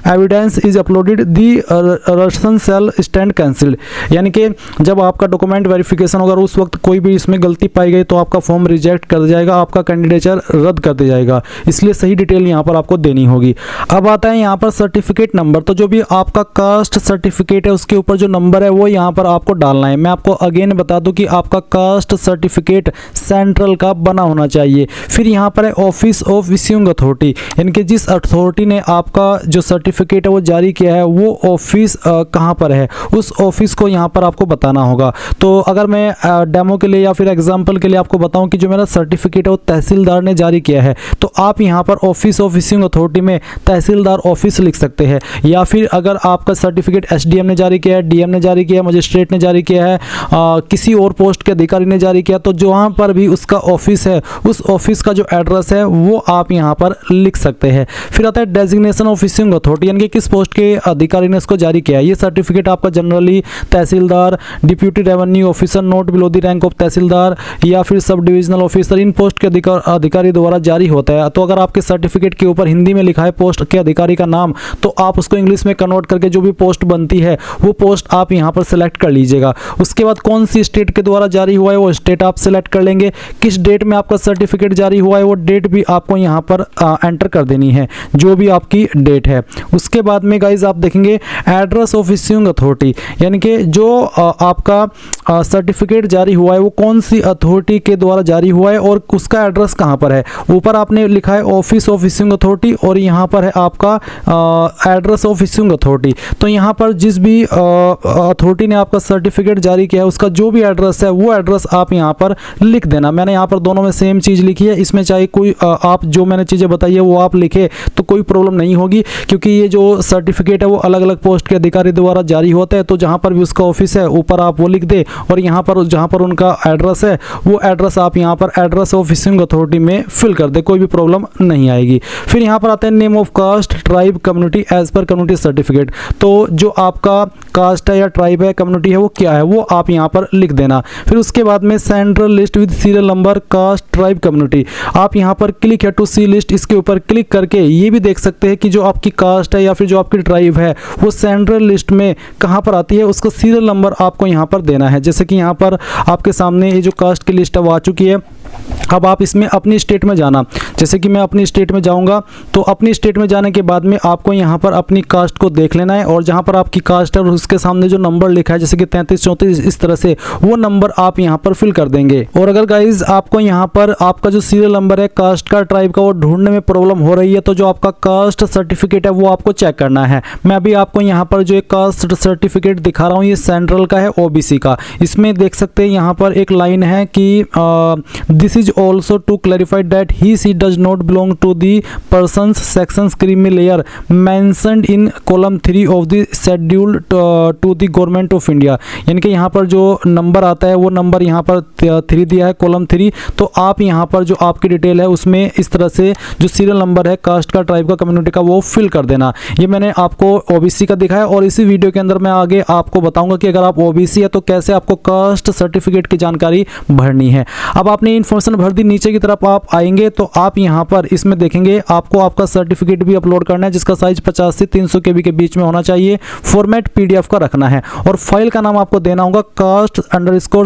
evidence is uploaded the reason shall stand cancelled, यानी कि जब आपका डॉक्यूमेंट वेरिफिकेशन होगा उस वक्त कोई भी इसमें गलती पाई गई तो आपका फॉर्म रिजेक्ट कर दिया जाएगा, आपका कैंडिडेचर रद्द कर दिया जाएगा। इसलिए सही डिटेल यहाँ पर आपको देनी होगी। अब आता है यहाँ पर सर्टिफिकेट नंबर। तो जो भी आपका कास्ट सर्टिफिकेट है उसके ऊपर जो नंबर है वो यहाँ पर आपको डालना है। मैं आपको अगेन बता दूं कि आपका कास्ट सर्टिफिकेट सेंट्रल का बना होना चाहिए। फिर यहाँ पर है ऑफिस ऑफ इश्यूइंग अथॉरिटी, यानी कि जिस अथॉरिटी ने आपका जो सर्टिफिकेट है वो जारी किया है वो ऑफिस कहाँ पर है, उस ऑफिस को यहाँ पर आपको बताना होगा। तो अगर मैं डेमो के लिए या फिर एग्जांपल के लिए आपको बताऊं कि जो मेरा सर्टिफिकेट है वो तहसीलदार ने जारी किया है, तो आप यहाँ पर ऑफिस ऑफ इश्यूइंग अथॉरिटी में तहसीलदार ऑफिस लिख सकते हैं। या फिर अगर आपका सर्टिफिकेट SDM ने जारी किया है, DM ने जारी किया है, मजिस्ट्रेट ने जारी किया है, किसी और पोस्ट के अधिकारी ने जारी किया, तो जहाँ पर भी उसका ऑफिस है उस ऑफिस का जो एड्रेस है वो आप यहाँ पर लिख सकते हैं। फिर आता है डेजिग्नेशन ऑफ इश्यूइंग अथॉरिटी, यानी कि किस पोस्ट के अधिकारी ने इसको जारी किया है। ये सर्टिफिकेट आपका generally tahsildar, deputy revenue officer, position not below the rank of tahsildar या फिर सब डिविजनल ऑफिसर, इन पोस्ट के अधिकारी द्वारा जारी होता है। तो अगर आपके सर्टिफिकेट के ऊपर हिंदी में लिखा है पोस्ट के अधिकारी का नाम, तो आप उसको इंग्लिश में कन्वर्ट करके जो भी पोस्ट बनती है वो पोस्ट आप यहाँ पर सिलेक्ट कर लीजिएगा। उसके बाद कौन सी स्टेट के द्वारा जारी हुआ है वो स्टेट आप सिलेक्ट कर लेंगे। किस डेट में आपका सर्टिफिकेट जारी हुआ है वो डेट भी आपको यहाँ पर एंटर कर देनी है, जो भी आपकी डेट है। उसके बाद में गाइज आप देखेंगे एड्रेस ऑफ इश्यूइंग अथॉरिटी, यानी कि जो आपका सर्टिफिकेट जारी हुआ है वो कौन सी अथॉरिटी के द्वारा जारी हुआ है और उसका एड्रेस कहाँ पर है। ऊपर आपने लिखा है ऑफिस ऑफ इश्यूइंग अथॉरिटी और यहाँ पर है आपका एड्रेस ऑफ इश्यूइंग अथॉरिटी। तो यहाँ पर जिस भी अथॉरिटी ने आपका सर्टिफिकेट जारी किया है उसका जो भी एड्रेस है वो एड्रेस आप यहाँ पर लिख देना। मैंने यहाँ पर दोनों में सेम चीज़ लिखी है, इसमें चाहे कोई आप जो मैंने चीज़ें बताई है वो आप लिखे तो कोई प्रॉब्लम नहीं होगी, क्योंकि ये जो सर्टिफिकेट है वो अलग अलग पोस्ट के अधिकारी द्वारा जारी होता है। तो जहाँ पर भी उसका ऑफिस है ऊपर आप वो लिख दे और यहाँ पर जहाँ पर उनका एड्रेस है वो एड्रेस आप यहाँ पर एड्रेस ऑफ इश्यूइंग अथॉरिटी में फिल कर दे, कोई भी प्रॉब्लम नहीं आएगी। फिर यहाँ पर आते हैं name of caste tribe community as per community certificate. तो जो आपका कास्ट है या ट्राइब है कम्युनिटी है वो क्या है वो आप यहाँ पर लिख देना। फिर उसके बाद में central list with serial number caste tribe community, आप यहाँ पर क्लिक है टू सी लिस्ट, इसके ऊपर क्लिक करके ये भी देख सकते हैं कि जो आपकी कास्ट है या फिर जो आपकी ट्राइब है वो सेंट्रल लिस्ट में कहाँ पर आती है, उसका सीरियल नंबर आपको यहाँ पर देना है। जैसे कि यहाँ पर आपके सामने ये जो कास्ट की लिस्ट है वो आ चुकी है। अब आप इसमें अपनी स्टेट में जाना, जैसे कि मैं अपनी स्टेट में जाऊंगा तो अपनी स्टेट में जाने के बाद में आपको यहाँ पर अपनी कास्ट को देख लेना है और जहाँ पर आपकी कास्ट है और उसके सामने जो नंबर लिखा है जैसे कि 33 34 इस तरह से वो नंबर आप यहाँ पर फिल कर देंगे। और अगर गाइज आपको यहाँ पर आपका जो सीरियल नंबर है कास्ट का ट्राइब का वो ढूंढने में प्रॉब्लम हो रही है तो जो आपका कास्ट सर्टिफिकेट है वो आपको चेक करना है। मैं अभी आपको यहाँ पर जो एक कास्ट सर्टिफिकेट दिखा रहा हूँ ये सेंट्रल का है OBC का। इसमें देख सकते हैं यहाँ पर एक लाइन है कि this is also to clarify that he does not belong to the persons sections creamy layer mentioned in column 3 of the schedule to the government of India। यानी कि यहाँ पर जो नंबर आता है वो नंबर यहाँ पर 3 दिया है, कॉलम 3। तो आप यहाँ पर जो आपकी डिटेल है उसमें इस तरह से जो सीरियल नंबर है कास्ट का ट्राइब का कम्युनिटी का वो फिल कर देना। ये मैंने आपको OBC का दिखाया और इसी वीडियो के अंदर मैं आगे आपको बताऊंगा कि अगर आप OBC है तो कैसे आपको कास्ट सर्टिफिकेट की जानकारी भरनी है। अब आपने इन्फॉर्मेशन भर दी, नीचे की तरफ आप आएंगे तो आप यहाँ पर इसमें देखेंगे आपको आपका सर्टिफिकेट भी अपलोड करना है जिसका साइज 50 से 300 KB के बीच में होना चाहिए। फॉर्मेट PDF का रखना है और फाइल का नाम आपको देना होगा कास्ट_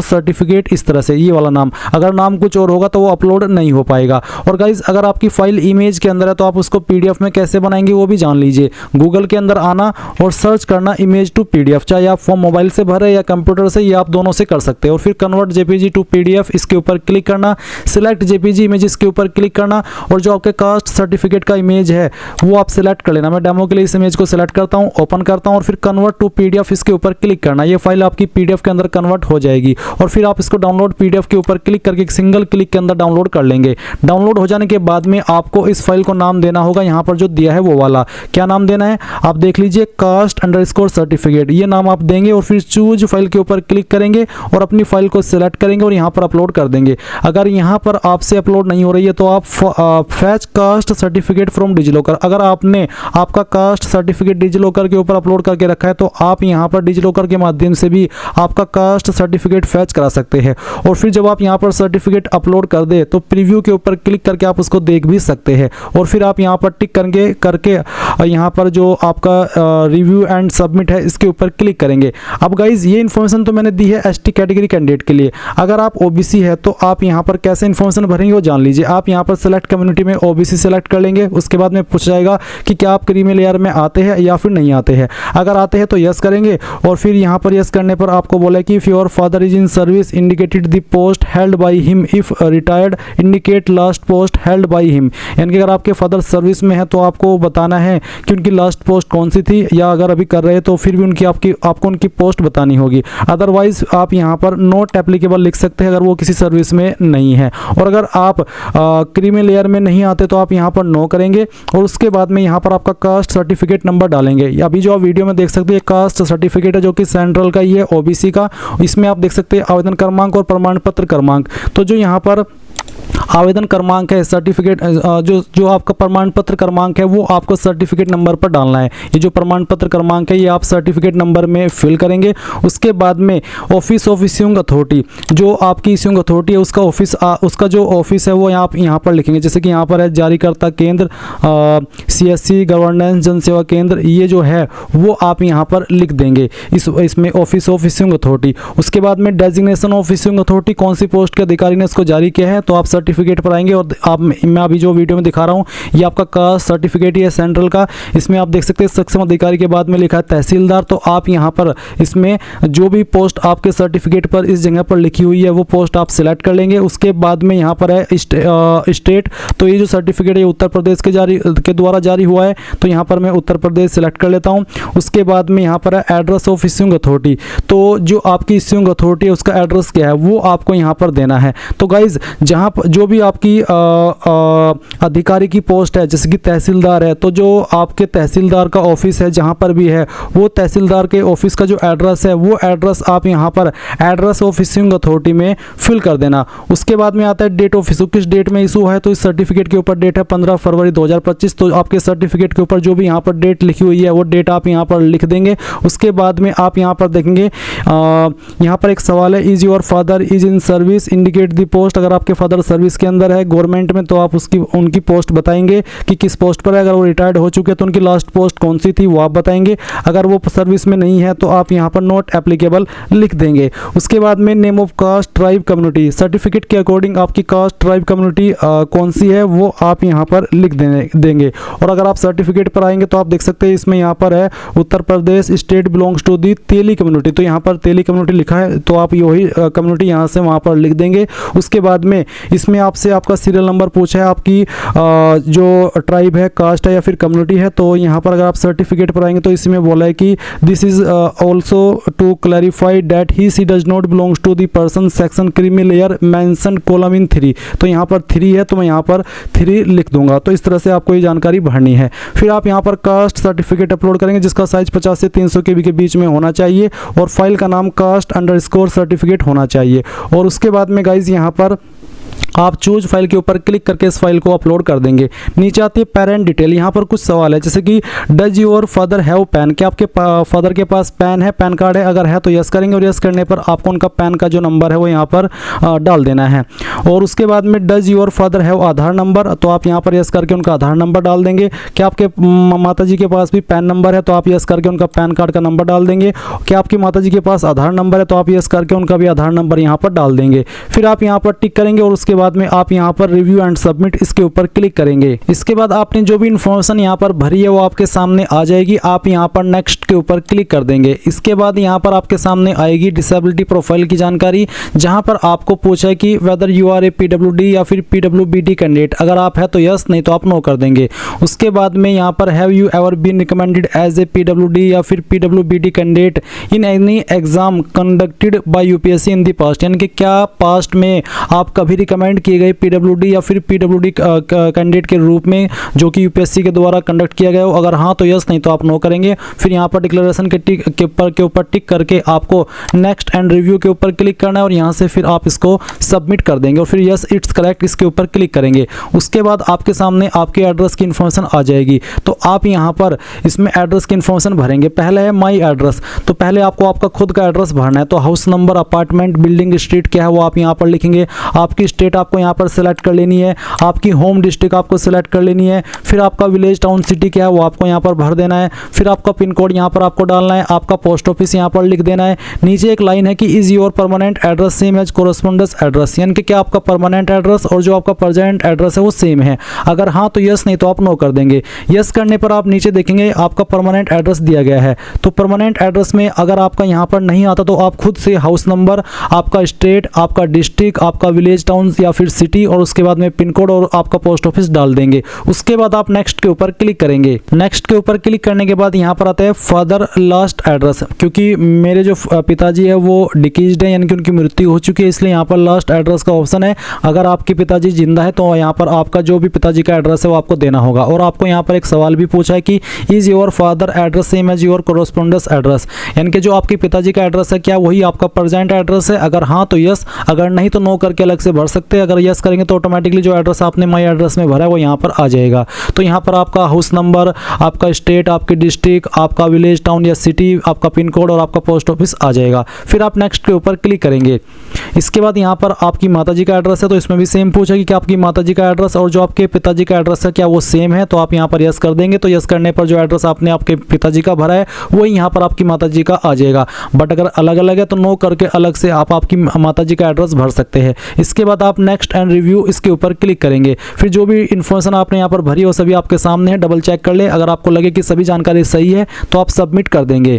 सर्टिफिकेट, इस तरह से ये वाला नाम। अगर नाम कुछ और होगा तो वो अपलोड नहीं हो पाएगा। और गाइज अगर आपकी फाइल इमेज के अंदर है तो आप उसको PDF में कैसे बनाएंगे वो भी जान लीजिए। गूगल के अंदर आना और सर्च करना इमेज टू PDF, चाहे आप फॉर्म मोबाइल से भरे या कंप्यूटर से, ये आप दोनों से कर सकते हैं। और फिर कन्वर्ट JPG टू PDF इसके ऊपर क्लिक करना, सिलेक्ट JPG इमेजेस के ऊपर क्लिक करना और जो आपके कास्ट सर्टिफिकेट का इमेज है वो आप सिलेक्ट कर लेना। मैं डेमो के लिए इस इमेज को सिलेक्ट करता हूं, ओपन करता हूं और फिर कन्वर्ट टू PDF इसके ऊपर क्लिक करना। ये फाइल आपकी PDF के अंदर कन्वर्ट हो जाएगी और फिर आप इसको डाउनलोड PDF के ऊपर क्लिक करके एक सिंगल क्लिक के अंदर डाउनलोड कर लेंगे। डाउनलोड हो जाने के बाद में आपको इस फाइल को नाम देना होगा, यहाँ पर जो दिया है वो वाला। क्या नाम देना है आप देख लीजिए, कास्ट_ सर्टिफिकेट, ये नाम आप देंगे और फिर चूज फाइल के ऊपर क्लिक करेंगे और अपनी फाइल को सिलेक्ट करेंगे और यहाँ पर अपलोड कर देंगे। अगर यहाँ पर आपसे अपलोड नहीं हो रही है तो आप fetch caste certificate from DigiLocker, अगर आपने आपका कास्ट सर्टिफिकेट डिजिलॉकर के ऊपर अपलोड करके रखा है तो आप यहाँ पर डिजिलॉकर के माध्यम से भी आपका कास्ट सर्टिफिकेट फैच करा सकते हैं। और फिर जब आप यहाँ पर सर्टिफिकेट अपलोड कर दे तो प्रीव्यू के ऊपर क्लिक करके आप उसको देख भी सकते हैं। और फिर आप यहाँ पर टिक करके यहाँ पर जो आपका रिव्यू एंड सबमिट है इसके ऊपर क्लिक करेंगे। अब गाइज ये इन्फॉर्मेशन तो मैंने दी है ST कैटेगरी कैंडिडेट के लिए। अगर आप OBC है तो आप यहाँ पर कैसे इन्फॉर्मेशन भरेंगे वो जान लीजिए। आप यहाँ पर सेलेक्ट कम्युनिटी में OBC सेलेक्ट कर लेंगे, उसके बाद में पूछ जाएगा कि क्या आप क्रीमी लेयर में आते हैं या फिर नहीं आते हैं। अगर आते हैं तो यस करेंगे और फिर यहाँ पर यस करने पर आपको बोला कि if your father is in service indicated the post held by him, if retired indicate last post held by him. यानी कि अगर आपके फादर सर्विस में है तो आपको बताना है कि उनकी लास्ट पोस्ट कौन सी थी, या अगर अभी कर रहे हैं तो फिर भी आपको उनकी पोस्ट बतानी होगी। अदरवाइज आप यहाँ पर नॉट एप्लीकेबल लिख सकते हैं अगर वो किसी सर्विस में नहीं है। और अगर आप क्रीमी लेयर में नहीं आते तो आप यहाँ पर नो करेंगे और उसके बाद में यहाँ पर आपका कास्ट सर्टिफिकेट नंबर डालेंगे। अभी जो आप वीडियो में देख सकते हैं कास्ट सर्टिफिकेट है जो कि सेंट्रल का ही है OBC का। इसमें आप देख सकते हैं आवेदन क्रमांक और प्रमाण पत्र क्रमांक। तो जो यहाँ पर आवेदन क्रमांक है, सर्टिफिकेट जो आपका प्रमाण पत्र क्रमांक है वो आपको सर्टिफिकेट नंबर पर डालना है। ये जो प्रमाण पत्र क्रमांक है ये आप सर्टिफिकेट नंबर में फिल करेंगे। उसके बाद में ऑफिस ऑफ इश्यूइंग अथॉरिटी, जो आपकी इश्यूइंग अथॉरिटी है उसका ऑफिस, उसका जो ऑफिस है वो आप यहाँ पर लिखेंगे। जैसे कि यहाँ पर है जारीकर्ता केंद्र, CSC गवर्नेंस जन सेवा केंद्र, ये जो है वो आप यहाँ पर लिख देंगे इसमें ऑफिस ऑफ इश्यूइंग अथॉरिटी। उसके बाद में डेजिग्नेशन ऑफ इश्यूइंग अथॉरिटी, कौन सी पोस्ट के अधिकारी ने इसको जारी किया है, तो आप सर्टिफिकेट पर आएंगे और आप, मैं अभी जो वीडियो में दिखा रहा हूँ ये आपका कास्ट सर्टिफिकेट ही है सेंट्रल का। इसमें आप देख सकते हैं सक्षम अधिकारी के बाद में लिखा है तहसीलदार, तो आप यहाँ पर इसमें जो भी पोस्ट आपके सर्टिफिकेट पर इस जगह पर लिखी हुई है वो पोस्ट आप सिलेक्ट कर लेंगे। उसके बाद में यहाँ पर है स्टेट, तो ये जो सर्टिफिकेट है उत्तर प्रदेश के द्वारा जारी हुआ है, तो यहाँ पर मैं उत्तर प्रदेश सिलेक्ट कर लेता हूँ। उसके बाद में यहाँ पर है एड्रेस ऑफ इश्यूइंग अथॉरिटी, तो जो आपकी इश्यूइंग अथॉरिटी है उसका एड्रेस क्या है वो आपको यहाँ पर देना है। तो गाइज जहाँ पर जो भी आपकी अधिकारी की पोस्ट है जैसे कि तहसीलदार है, तो जो आपके तहसीलदार का ऑफिस है जहाँ पर भी है वो तहसीलदार के ऑफिस का जो एड्रेस है वो एड्रेस आप यहाँ पर एड्रेस ऑफ इश्यूइंग अथॉरिटी में फिल कर देना। उसके बाद में आता है डेट ऑफ इशू, किस डेट में इशू है, तो इस सर्टिफिकेट के ऊपर डेट है 15 फरवरी 2025, तो आपके सर्टिफिकेट के ऊपर जो भी यहाँ पर डेट लिखी हुई है वो डेट आप यहाँ पर लिख देंगे। उसके बाद में आप यहाँ पर देखेंगे यहाँ पर एक सवाल है, is your father is in service, indicate the post. अगर आपके फादर सर्विस के अंदर है गवर्नमेंट में तो आप उनकी पोस्ट बताएंगे कि किस पोस्ट पर है। अगर वो रिटायर्ड हो चुके हैं तो उनकी लास्ट पोस्ट कौन सी थी वो आप बताएंगे। अगर वो सर्विस में नहीं है तो आप यहाँ पर नॉट एप्लीकेबल लिख देंगे। उसके बाद में name of caste tribe community, certificate के अकॉर्डिंग आपकी कास्ट ट्राइब कम्युनिटी कौन सी है वो आप यहाँ पर लिख देंगे। और अगर आप सर्टिफिकेट पर आएंगे तो आप देख सकते हैं इसमें यहाँ पर है Uttar Pradesh state belongs to the Teli community, तो यहाँ पर तेली कम्युनिटी लिखा है तो आप यही कम्युनिटी यहाँ से वहाँ पर लिख देंगे। उसके बाद में इसमें आपसे आपका सीरियल नंबर पूछा है, आपकी जो ट्राइब है, कास्ट है या फिर कम्युनिटी है, तो यहाँ पर अगर आप सर्टिफिकेट पर आएंगे तो इसमें बोला है कि this is also to clarify that he she does not belongs to the person section creamy layer mention column in 3, तो यहाँ पर 3 है तो मैं यहाँ पर 3 लिख दूंगा। तो इस तरह से आपको ये जानकारी भरनी है। फिर आप यहाँ पर कास्ट सर्टिफिकेट अपलोड करेंगे जिसका साइज 50 से 300 KB के बीच में होना चाहिए और फाइल का नाम कास्ट_ सर्टिफिकेट होना चाहिए। और उसके बाद में गाइज यहाँ पर आप चूज फाइल के ऊपर क्लिक करके इस फाइल को अपलोड कर देंगे। नीचे आती है पेरेंट डिटेल, यहाँ पर कुछ सवाल है जैसे कि does your father have pan, क्या आपके फादर के पास पैन है, पैन कार्ड है, अगर है तो यस करेंगे और यस करने पर आपको उनका पैन का जो नंबर है वो यहाँ पर डाल देना है। और उसके बाद में does your father have Aadhaar number, तो आप यहाँ पर यस करके उनका आधार नंबर डाल देंगे। क्या आपके माता जी के पास भी पैन नंबर है तो आप यस करके उनका पैन कार्ड का नंबर डाल देंगे। क्या आपकी माता जी के पास आधार नंबर है तो आप यस करके उनका भी आधार नंबर यहाँ पर डाल देंगे। फिर आप यहाँ पर टिक करेंगे और उसके बाद में आप यहाँ पर रिव्यू एंड सबमिट इसके ऊपर क्लिक करेंगे। इसके बाद आपने जो भी इंफॉर्मेशन यहाँ पर भरी है वो आपके सामने आ जाएगी। आप यहाँ पर नेक्स्ट के ऊपर क्लिक कर देंगे। इसके बाद यहाँ पर आपके सामने आएगी डिसेबिलिटी प्रोफाइल की जानकारी, जहाँ पर आपको पूछा है कि whether you are a PWD या फिर PWBD कैंडिडेट, अगर आप है तो यस, नहीं तो आप नो कर देंगे। उसके बाद में यहाँ पर have you ever been recommended as a PWD या फिर PWBD candidate in any exam conducted by UPSC in the past, यानी कि क्या पास्ट में आप कभी रिकमेंड किए गए PWD या फिर PWD कैंडिडेट के रूप में जो कि UPSC के द्वारा कंडक्ट किया गया हो, अगर हाँ तो यस, नहीं तो आप नो करेंगे। फिर यहाँ पर डिक्लेरेशन के ऊपर टिक करके आपको नेक्स्ट एंड रिव्यू के ऊपर क्लिक करना है और यहाँ से फिर आप इसको सबमिट कर देंगे और फिर यस इट्स करेक्ट इसके ऊपर क्लिक करेंगे। उसके बाद आपके सामने आपके एड्रेस की इन्फॉर्मेशन आ जाएगी। तो आप यहाँ पर इसमें एड्रेस की इन्फॉर्मेशन भरेंगे। पहले है माई एड्रेस, तो पहले आपको आपका खुद का एड्रेस भरना है। तो house number, apartment, building, street क्या है वो आप यहाँ पर लिखेंगे। आपकी स्टेट आपको यहाँ पर सेलेक्ट कर लेनी है, आपकी होम डिस्ट्रिक्ट आपको सेलेक्ट कर लेनी है। फिर आपका विलेज, टाउन, सिटी क्या है वो आपको यहाँ पर भर देना है। फिर आपका पिन कोड यहाँ पर आपको डालना है, आपका पोस्ट ऑफिस यहाँ पर लिख देना है। नीचे एक लाइन है कि is your permanent address same as correspondence address, यानी कि क्या आपका परमानेंट एड्रेस और जो आपका प्रेजेंट एड्रेस है वो सेम है। अगर हाँ तो यस, नहीं तो आप नो कर देंगे। यस करने पर आप नीचे देखेंगे आपका परमानेंट एड्रेस दिया गया है। तो परमानेंट एड्रेस में अगर आपका यहाँ पर नहीं आता तो आप खुद से हाउस नंबर, आपका स्टेट, आपका डिस्ट्रिक्ट, आपका विलेज, टाउन या फिर सिटी और उसके बाद में पिन कोड और आपका पोस्ट ऑफिस डाल देंगे। उसके बाद आप नेक्स्ट के ऊपर क्लिक करेंगे। नेक्स्ट के ऊपर क्लिक करने के बाद यहाँ पर आता है फादर लास्ट एड्रेस, क्योंकि मेरे जो पिताजी है वो डिकीज्ड है, यानी कि उनकी मृत्यु हो चुकी है, इसलिए यहाँ पर लास्ट एड्रेस का ऑप्शन है। अगर आपके पिताजी जिंदा है तो यहाँ पर आपका जो भी पिताजी का एड्रेस है वो आपको देना होगा। और आपको यहाँ पर एक सवाल भी पूछा है कि is your father address same as your correspondence address, यानी कि जो आपके पिताजी का एड्रेस है क्या वही आपका प्रेजेंट एड्रेस है। अगर हाँ तो यस, अगर नहीं तो नो करके अलग से भर सकते सकते हैं। अगर यस करेंगे तो ऑटोमेटिकली जो एड्रेस आपने माई एड्रेस में भरा है वो यहाँ पर आ जाएगा। तो यहाँ पर आपका हाउस नंबर, आपका स्टेट, आपकी डिस्ट्रिक्ट, आपका विलेज, टाउन या सिटी, आपका पिन कोड और आपका पोस्ट ऑफिस आ जाएगा। फिर आप नेक्स्ट के ऊपर क्लिक करेंगे। इसके बाद यहाँ पर आपकी माताजी का एड्रेस है, तो इसमें भी सेम पूछेगी कि आपकी माताजी का एड्रेस और जो आपके पिताजी का एड्रेस है क्या वो सेम है, तो आप यहाँ पर यस कर देंगे। तो यस करने पर जो एड्रेस आपने आपके पिताजी का भरा है वही यहाँ पर आपकी माताजी का आ जाएगा। बट अगर अलग अलग है तो नो करके अलग से आप आपकी माताजी का एड्रेस भर सकते हैं। इसके बाद आप नेक्स्ट एंड रिव्यू इसके ऊपर क्लिक करेंगे। फिर जो भी इन्फॉर्मेशन आपने यहाँ पर भरी वो सभी आपके सामने है, डबल चेक कर ले। अगर आपको लगे कि सभी जानकारी सही है तो आप सबमिट कर देंगे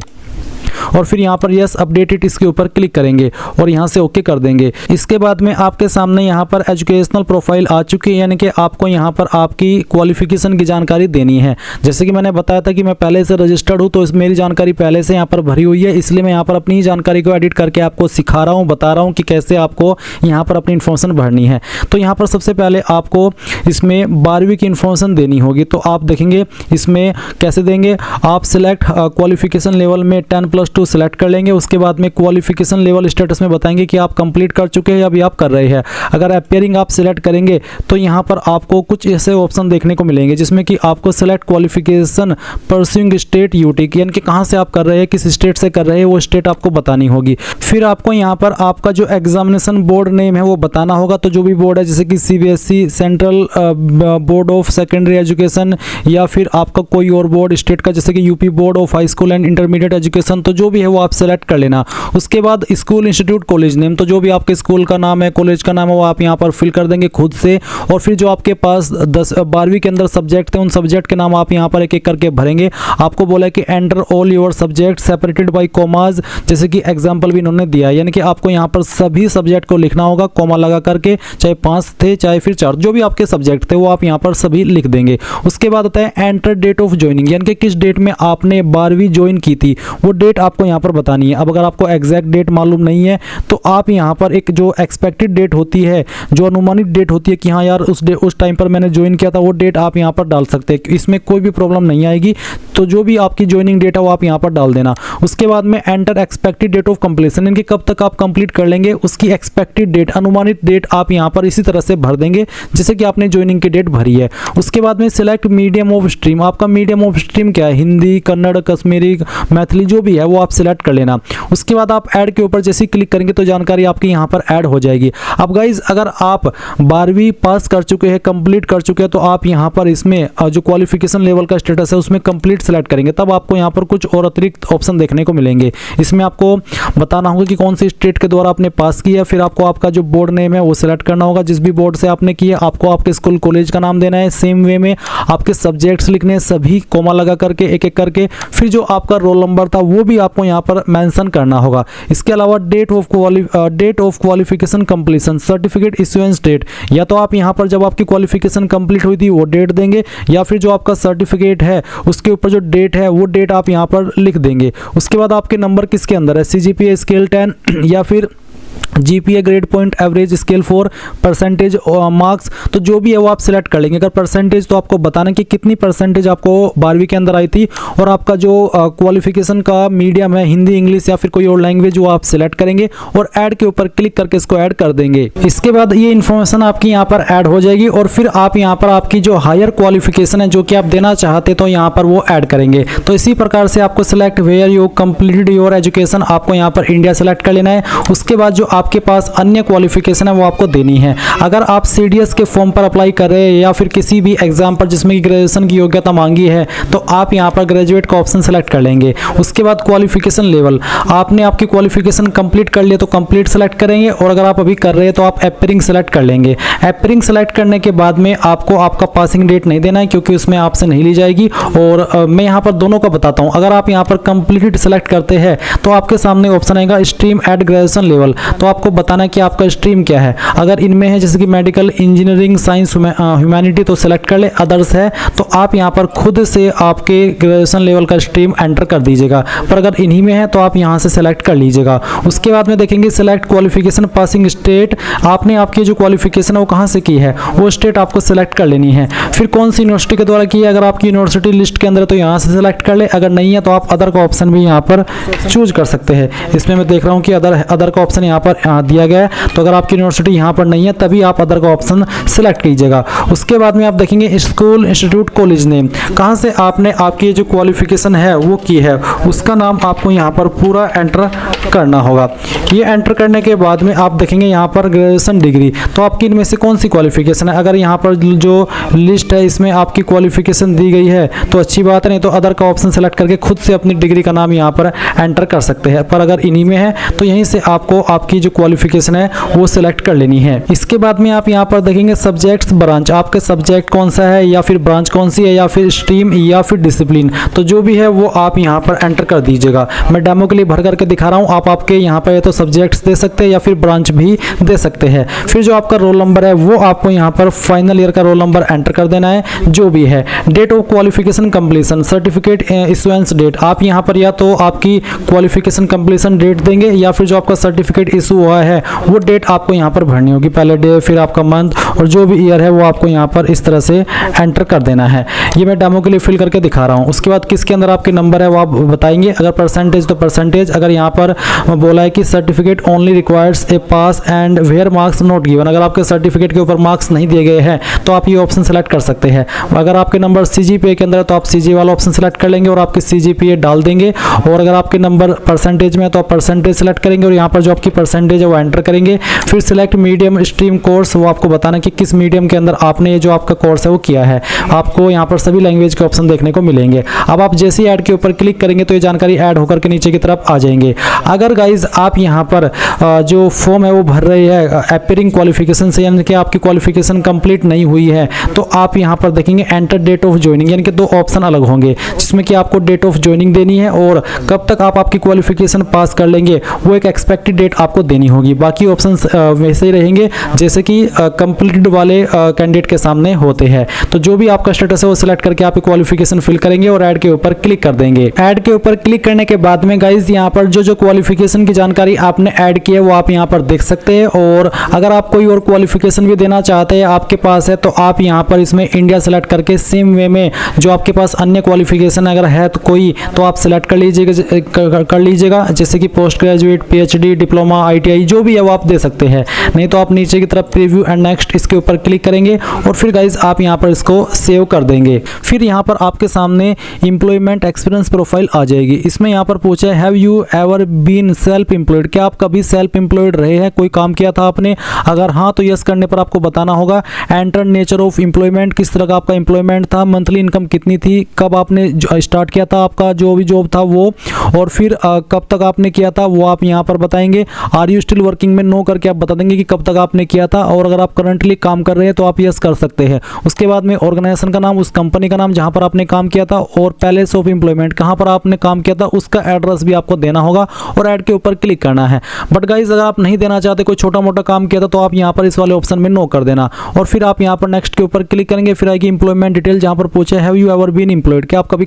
और फिर यहाँ पर यस अपडेटेड इसके ऊपर क्लिक करेंगे और यहाँ से ओके कर देंगे। इसके बाद में आपके सामने यहाँ पर एजुकेशनल प्रोफाइल आ चुकी है, यानी कि आपको यहाँ पर आपकी क्वालिफिकेशन की जानकारी देनी है। जैसे कि मैंने बताया था कि मैं पहले से रजिस्टर्ड हूँ, तो मेरी जानकारी पहले से यहाँ पर भरी हुई है, इसलिए मैं यहाँ पर अपनी जानकारी को एडिट करके आपको सिखा रहा हूँ, बता रहा हूँ कि कैसे आपको यहाँ पर अपनी इन्फॉर्मेशन भरनी है। तो यहाँ पर सबसे पहले आपको इसमें 12वीं की इन्फॉर्मेशन देनी होगी। तो आप देखेंगे इसमें कैसे देंगे। आप सिलेक्ट क्वालिफिकेशन लेवल में 10+2 सेलेक्ट कर लेंगे। उसके बाद में क्वालिफिकेशन लेवल स्टेटस में बताएंगे कि आप कंप्लीट कर चुके हैं या अभी आप कर रहे हैं। अगर अपीयरिंग आप सिलेक्ट करेंगे तो यहाँ पर आपको कुछ ऐसे ऑप्शन देखने को मिलेंगे जिसमें कि आपको select qualification pursuing state UT, यानी कि कहाँ से आप कर रहे हैं, किस स्टेट से कर रहे हैं, वो स्टेट आपको बतानी होगी। फिर आपको यहाँ पर आपका जो एग्जामिनेशन बोर्ड नेम है वो बताना होगा। तो जो भी बोर्ड है जैसे कि CBSE, central board of secondary education, या फिर आपका कोई और बोर्ड स्टेट का जैसे कि UP board of high school and intermediate education, तो जो भी है वो आप सेलेक्ट कर लेना। उसके बाद स्कूल, इंस्टीट्यूट, कॉलेज नेम, तो जो भी आपके स्कूल का नाम है, कॉलेज का नाम है, वो आप यहाँ पर फिल कर देंगे खुद से। और फिर जो आपके पास 12वीं के अंदर सब्जेक्ट थे उन सब्जेक्ट के नाम आप यहाँ पर एक एक करके भरेंगे। आपको बोला है कि enter all your subject separated by commas, जैसे कि एग्जाम्पल भी इन्होंने दिया है, यानी कि आपको यहाँ पर सभी सब्जेक्ट को लिखना होगा कॉमा लगा करके, चाहे 5 थे चाहे फिर 4, जो भी आपके सब्जेक्ट थे वो आप यहाँ पर सभी लिख देंगे। उसके बाद होता है एंटर डेट ऑफ ज्वाइनिंग, यानी कि किस डेट में आपने 12वीं ज्वाइन की थी वो डेट आपको यहाँ पर बतानी है। अब अगर आपको एग्जैक्ट डेट मालूम नहीं है तो आप यहाँ पर एक जो एक्सपेक्टेड डेट होती है, जो अनुमानित डेट होती है कि हाँ यार उस टाइम पर मैंने ज्वाइन किया था, वो डेट आप यहाँ पर डाल सकते हैं। इसमें कोई भी प्रॉब्लम नहीं आएगी। तो जो भी आपकी ज्वाइनिंग डेट है वो आप यहाँ पर डाल देना। उसके बाद में enter expected date of completion, इनके कब तक आप कंप्लीट कर लेंगे उसकी एक्सपेक्टेड डेट, अनुमानित डेट आप यहाँ पर इसी तरह से भर देंगे जैसे कि आपने ज्वाइनिंग की डेट भरी है। उसके बाद में सिलेक्ट मीडियम ऑफ स्ट्रीम, आपका मीडियम ऑफ स्ट्रीम क्या है, हिंदी, कन्नड़, कश्मीरी, मैथिली, जो भी है वो आप सिलेक्ट कर लेना। उसके बाद आप ऐड के ऊपर जैसे ही क्लिक करेंगे तो जानकारी आपकी यहाँ पर ऐड हो जाएगी। अब गाइज अगर आप 12वीं पास कर चुके हैं, कंप्लीट कर चुके हैं, तो आप यहाँ पर इसमें जो क्वालिफिकेशन लेवल का स्टेटस है उसमें कंप्लीट सेलेक्ट करेंगे, तब आपको यहाँ पर कुछ और अतिरिक्त ऑप्शन देखने को मिलेंगे। इसमें आपको बताना होगा कि कौन सी स्टेट के द्वारा आपने पास किया, फिर आपको आपका जो बोर्ड नेम है वो सिलेक्ट करना होगा, जिस भी बोर्ड से आपने किया आपको आपके स्कूल कॉलेज का नाम देना है। सेम वे में आपके सब्जेक्ट्स लिखने हैं सभी कोमा लगा करके एक एक करके। फिर जो आपका रोल नंबर था वो भी आपको यहाँ पर मेंशन करना होगा। इसके अलावा date of qualification completion, certificate issuance date, या तो आप यहाँ पर जब आपकी क्वालिफिकेशन कंप्लीट हुई थी वो डेट देंगे, या फिर जो आपका सर्टिफिकेट है उसके ऊपर जो डेट है वो डेट आप यहाँ पर लिख देंगे। उसके बाद आपके नंबर किसके अंदर है, CGPA स्केल 10 या फिर GPA grade point average scale 4 percentage marks, तो जो भी है वो आप सिलेक्ट कर लेंगे। अगर परसेंटेज तो आपको बताना कि कितनी परसेंटेज आपको 12वीं के अंदर आई थी, और आपका जो क्वालिफिकेशन का मीडियम है हिंदी, इंग्लिश या फिर कोई और लैंग्वेज वो आप सिलेक्ट करेंगे और ऐड के ऊपर क्लिक करके इसको ऐड कर देंगे। इसके बाद ये इन्फॉर्मेशन आपकी यहाँ पर ऐड हो जाएगी और फिर आप यहाँ पर आपकी जो हायर क्वालिफिकेशन है जो कि आप देना चाहते तो यहाँ पर वो ऐड करेंगे। तो इसी प्रकार से आपको select where you completed your education, आपको यहाँ पर इंडिया सेलेक्ट कर लेना है। उसके बाद जो आपके पास अन्य क्वालिफिकेशन है वो आपको देनी है। अगर आप CDS के फॉर्म पर अप्लाई कर रहे हैं या फिर किसी भी एग्जाम पर जिसमें ग्रेजुएशन की योग्यता मांगी है तो आप यहाँ पर ग्रेजुएट का ऑप्शन सेलेक्ट कर लेंगे। उसके बाद क्वालिफिकेशन लेवल, आपने आपकी क्वालिफिकेशन कंप्लीट कर लिया तो कंप्लीट सेलेक्ट करेंगे, और अगर आप अभी कर रहे हैं तो आप अपीयरिंग सेलेक्ट कर लेंगे। अपीयरिंग सेलेक्ट करने के बाद में आपको आपका पासिंग डेट नहीं देना है क्योंकि उसमें आपसे नहीं ली जाएगी। और मैं यहाँ पर दोनों का बताता हूँ। अगर आप यहाँ पर कंप्लीटेड सेलेक्ट करते हैं तो आपके सामने ऑप्शन आएगा स्ट्रीम एट ग्रेजुएशन लेवल, तो आपको बताना है कि आपका स्ट्रीम क्या है। अगर इनमें है जैसे कि मेडिकल, इंजीनियरिंग, साइंस, ह्यूमैनिटी तो सेलेक्ट कर ले, अदर्स है तो आप यहाँ पर खुद से आपके ग्रेजुएशन लेवल का स्ट्रीम एंटर कर दीजिएगा। पर अगर इन्हीं में है तो आप यहाँ से सेलेक्ट कर लीजिएगा। उसके बाद में देखेंगे सिलेक्ट क्वालिफिकेशन पासिंग स्टेट, आपने आपकी जो क्वालिफिकेशन है वो कहाँ से की है वो स्टेट आपको सेलेक्ट कर लेनी है। फिर कौन सी यूनिवर्सिटी के द्वारा की है, अगर आपकी यूनिवर्सिटी लिस्ट के अंदर है तो यहाँ से सेलेक्ट कर ले, अगर नहीं है तो आप अदर का ऑप्शन भी यहाँ पर चूज कर सकते हैं। इसमें मैं देख रहा हूँ कि अदर का ऑप्शन यहाँ पर दिया गया है। तो अगर आपकी यूनिवर्सिटी यहाँ पर नहीं है तभी आप अदर का ऑप्शन सेलेक्ट कीजिएगा। उसके बाद में आप देखेंगे स्कूल, इंस्टीट्यूट, कॉलेज नेम, कहाँ से आपने आपकी जो क्वालिफिकेशन है वो की है उसका नाम आपको यहाँ पर पूरा एंटर करना होगा। ये एंटर करने के बाद में आप देखेंगे यहाँ पर ग्रेजुएशन डिग्री, तो आपकी इनमें से कौन सी क्वालिफिकेशन है। अगर यहाँ पर जो लिस्ट है इसमें आपकी क्वालिफिकेशन दी गई है तो अच्छी बात है, नहीं तो अदर का ऑप्शन सेलेक्ट करके खुद से अपनी डिग्री का नाम यहाँ पर एंटर कर सकते हैं। पर अगर इन्हीं में है तो यहीं से आपको आपकी जो क्वालिफिकेशन है वो सिलेक्ट कर लेनी है। इसके बाद में आप यहाँ पर देखेंगे सब्जेक्ट्स, ब्रांच, आपका सब्जेक्ट कौन सा है या फिर ब्रांच कौन सी है या फिर स्ट्रीम या फिर डिसिप्लिन, तो जो भी है वो आप यहाँ पर एंटर कर दीजिएगा। मैं डेमो के लिए भर करके दिखा रहा हूँ, आप आपके यहाँ पर तो सब्जेक्ट्स दे सकते हैं या फिर ब्रांच भी दे सकते हैं। फिर जो आपका रोल नंबर है वो आपको यहाँ पर फाइनल ईयर का रोल नंबर एंटर कर देना है जो भी है। Date of qualification completion, certificate issuance date, आप यहाँ पर या तो आपकी क्वालिफिकेशन कंप्लीशन डेट देंगे या फिर जो आपका सर्टिफिकेट इशू हुआ है वो डेट आपको यहाँ पर भरनी होगी, पहले डे फिर आपका मंथ और जो भी ईयर है वो आपको यहाँ पर इस तरह से एंटर कर देना है। ये मैं डेमो के लिए फिल करके दिखा रहा हूँ। उसके बाद किसके अंदर आपके नंबर है वो आप बताएंगे, अगर परसेंटेज तो परसेंटेज, अगर यहाँ पर बोला है कि certificate only requires a pass and where marks not given, अगर आपके सर्टिफिकेट के ऊपर मार्क्स नहीं दिए गए हैं तो आप ये ऑप्शन सेलेक्ट कर सकते हैं। अगर आपके नंबर CGPA के अंदर है तो आप CG वाला ऑप्शन सेलेक्ट कर लेंगे और आपके CGPA डाल देंगे, और अगर आपके नंबर परसेंटेज में है तो आप परसेंटेज सेलेक्ट करेंगे और यहाँ पर जो आपकी परसेंटेज है वो एंटर करेंगे। फिर सिलेक्ट मीडियम स्ट्रीम कोर्स, वो आपको बताना कि किस मीडियम के अंदर आपने ये जो आपका कोर्स है वो किया है। आपको यहाँ पर सभी लैंग्वेज के ऑप्शन देखने को मिलेंगे। अब आप जैसे ही ऐड के ऊपर क्लिक करेंगे तो ये जानकारी ऐड होकर के नीचे की तरफ आ जाएंगे। अगर गाइज आप यहाँ पर जो फॉर्म है वो भर रहे हैं अपीयरिंग क्वालिफिकेशन से, यानी कि आपकी क्वालिफिकेशन कंप्लीट नहीं हुई है, तो आप यहाँ पर देखेंगे एंटर डेट ऑफ ज्वाइनिंग, यानी कि दो ऑप्शन अलग होंगे जिसमें कि आपको डेट ऑफ ज्वाइनिंग देनी है और कब तक आप आपकी क्वालिफिकेशन पास कर लेंगे वो एक एक्सपेक्टेड डेट आपको देनी होगी। बाकी ऑप्शंस वैसे ही रहेंगे जैसे कि कंप्लीटेड वाले कैंडिडेट के सामने होते हैं। तो जो भी आपका स्टेटस है वो सिलेक्ट करके आप क्वालिफिकेशन फिल करेंगे और ऐड के ऊपर क्लिक कर देंगे। ऐड के ऊपर क्लिक करने के बाद में गाइज यहाँ पर जो क्वालिफिकेशन की जानकारी आपने ऐड की है वो आप यहाँ पर देख सकते हैं, और अगर आप कोई और क्वालिफिकेशन भी देना चाहते हैं आपके पास है तो आप यहाँ पर इसमें इंडिया सेलेक्ट करके सेम वे में जो आपके पास अन्य क्वालिफिकेशन अगर है तो कोई तो आप सेलेक्ट कर लीजिएगा जैसे कि post graduate, PhD, diploma, ITI जो भी है वो आप दे सकते हैं। नहीं तो आप नीचे की तरफ प्रीव्यू एंड नेक्स्ट इसके ऊपर क्लिक करेंगे और फिर गाइज आप यहाँ पर इसको सेव कर देंगे। फिर यहाँ पर आपके सामने एम्प्लॉयमेंट एक्सपीरियंस प्रोफाइल आ जाएगी। इसमें यहाँ पर पूछा है have you ever been self employed, क्या आप कभी सेल्फ एम्प्लॉयड रहे हैं, कोई काम किया था आपने, अगर हाँ तो यस करने पर आपको बताना होगा। एंटर नेचर ऑफ एम्प्लॉयमेंट, किस तरह का आपका एम्प्लॉयमेंट था, मंथली इनकम कितनी थी, कब आपने स्टार्ट किया था आपका जो भी जॉब था वो, और फिर कब तक आपने किया था वो आप यहाँ पर बताएंगे। आर यू स्टिल वर्किंग में नो करके आप बता देंगे कि कब तक आपने किया था, और अगर आप करंटली काम कर रहे हैं तो आप यस कर सकते हैं। उसके बाद में ऑर्गेनाइजेशन का नाम, उस कंपनी का नाम जहाँ पर आपने काम किया था, और प्लेस ऑफ एम्प्लॉयमेंट कहाँ पर आपने काम किया था उसका एड्रेस भी आपको देना होगा और ऐड के ऊपर क्लिक करना है। बट गाइज अगर आप नहीं देना चाहते, कोई छोटा मोटा काम किया था तो आप यहाँ पर इस वाले ऑप्शन में नो कर देना और फिर आप यहाँ पर नेक्स्ट के ऊपर क्लिक करेंगे। फिर आएगी एम्प्लॉयमेंट डिटेल जहाँ पर पूछा है have you ever been employed, क्या आप कभी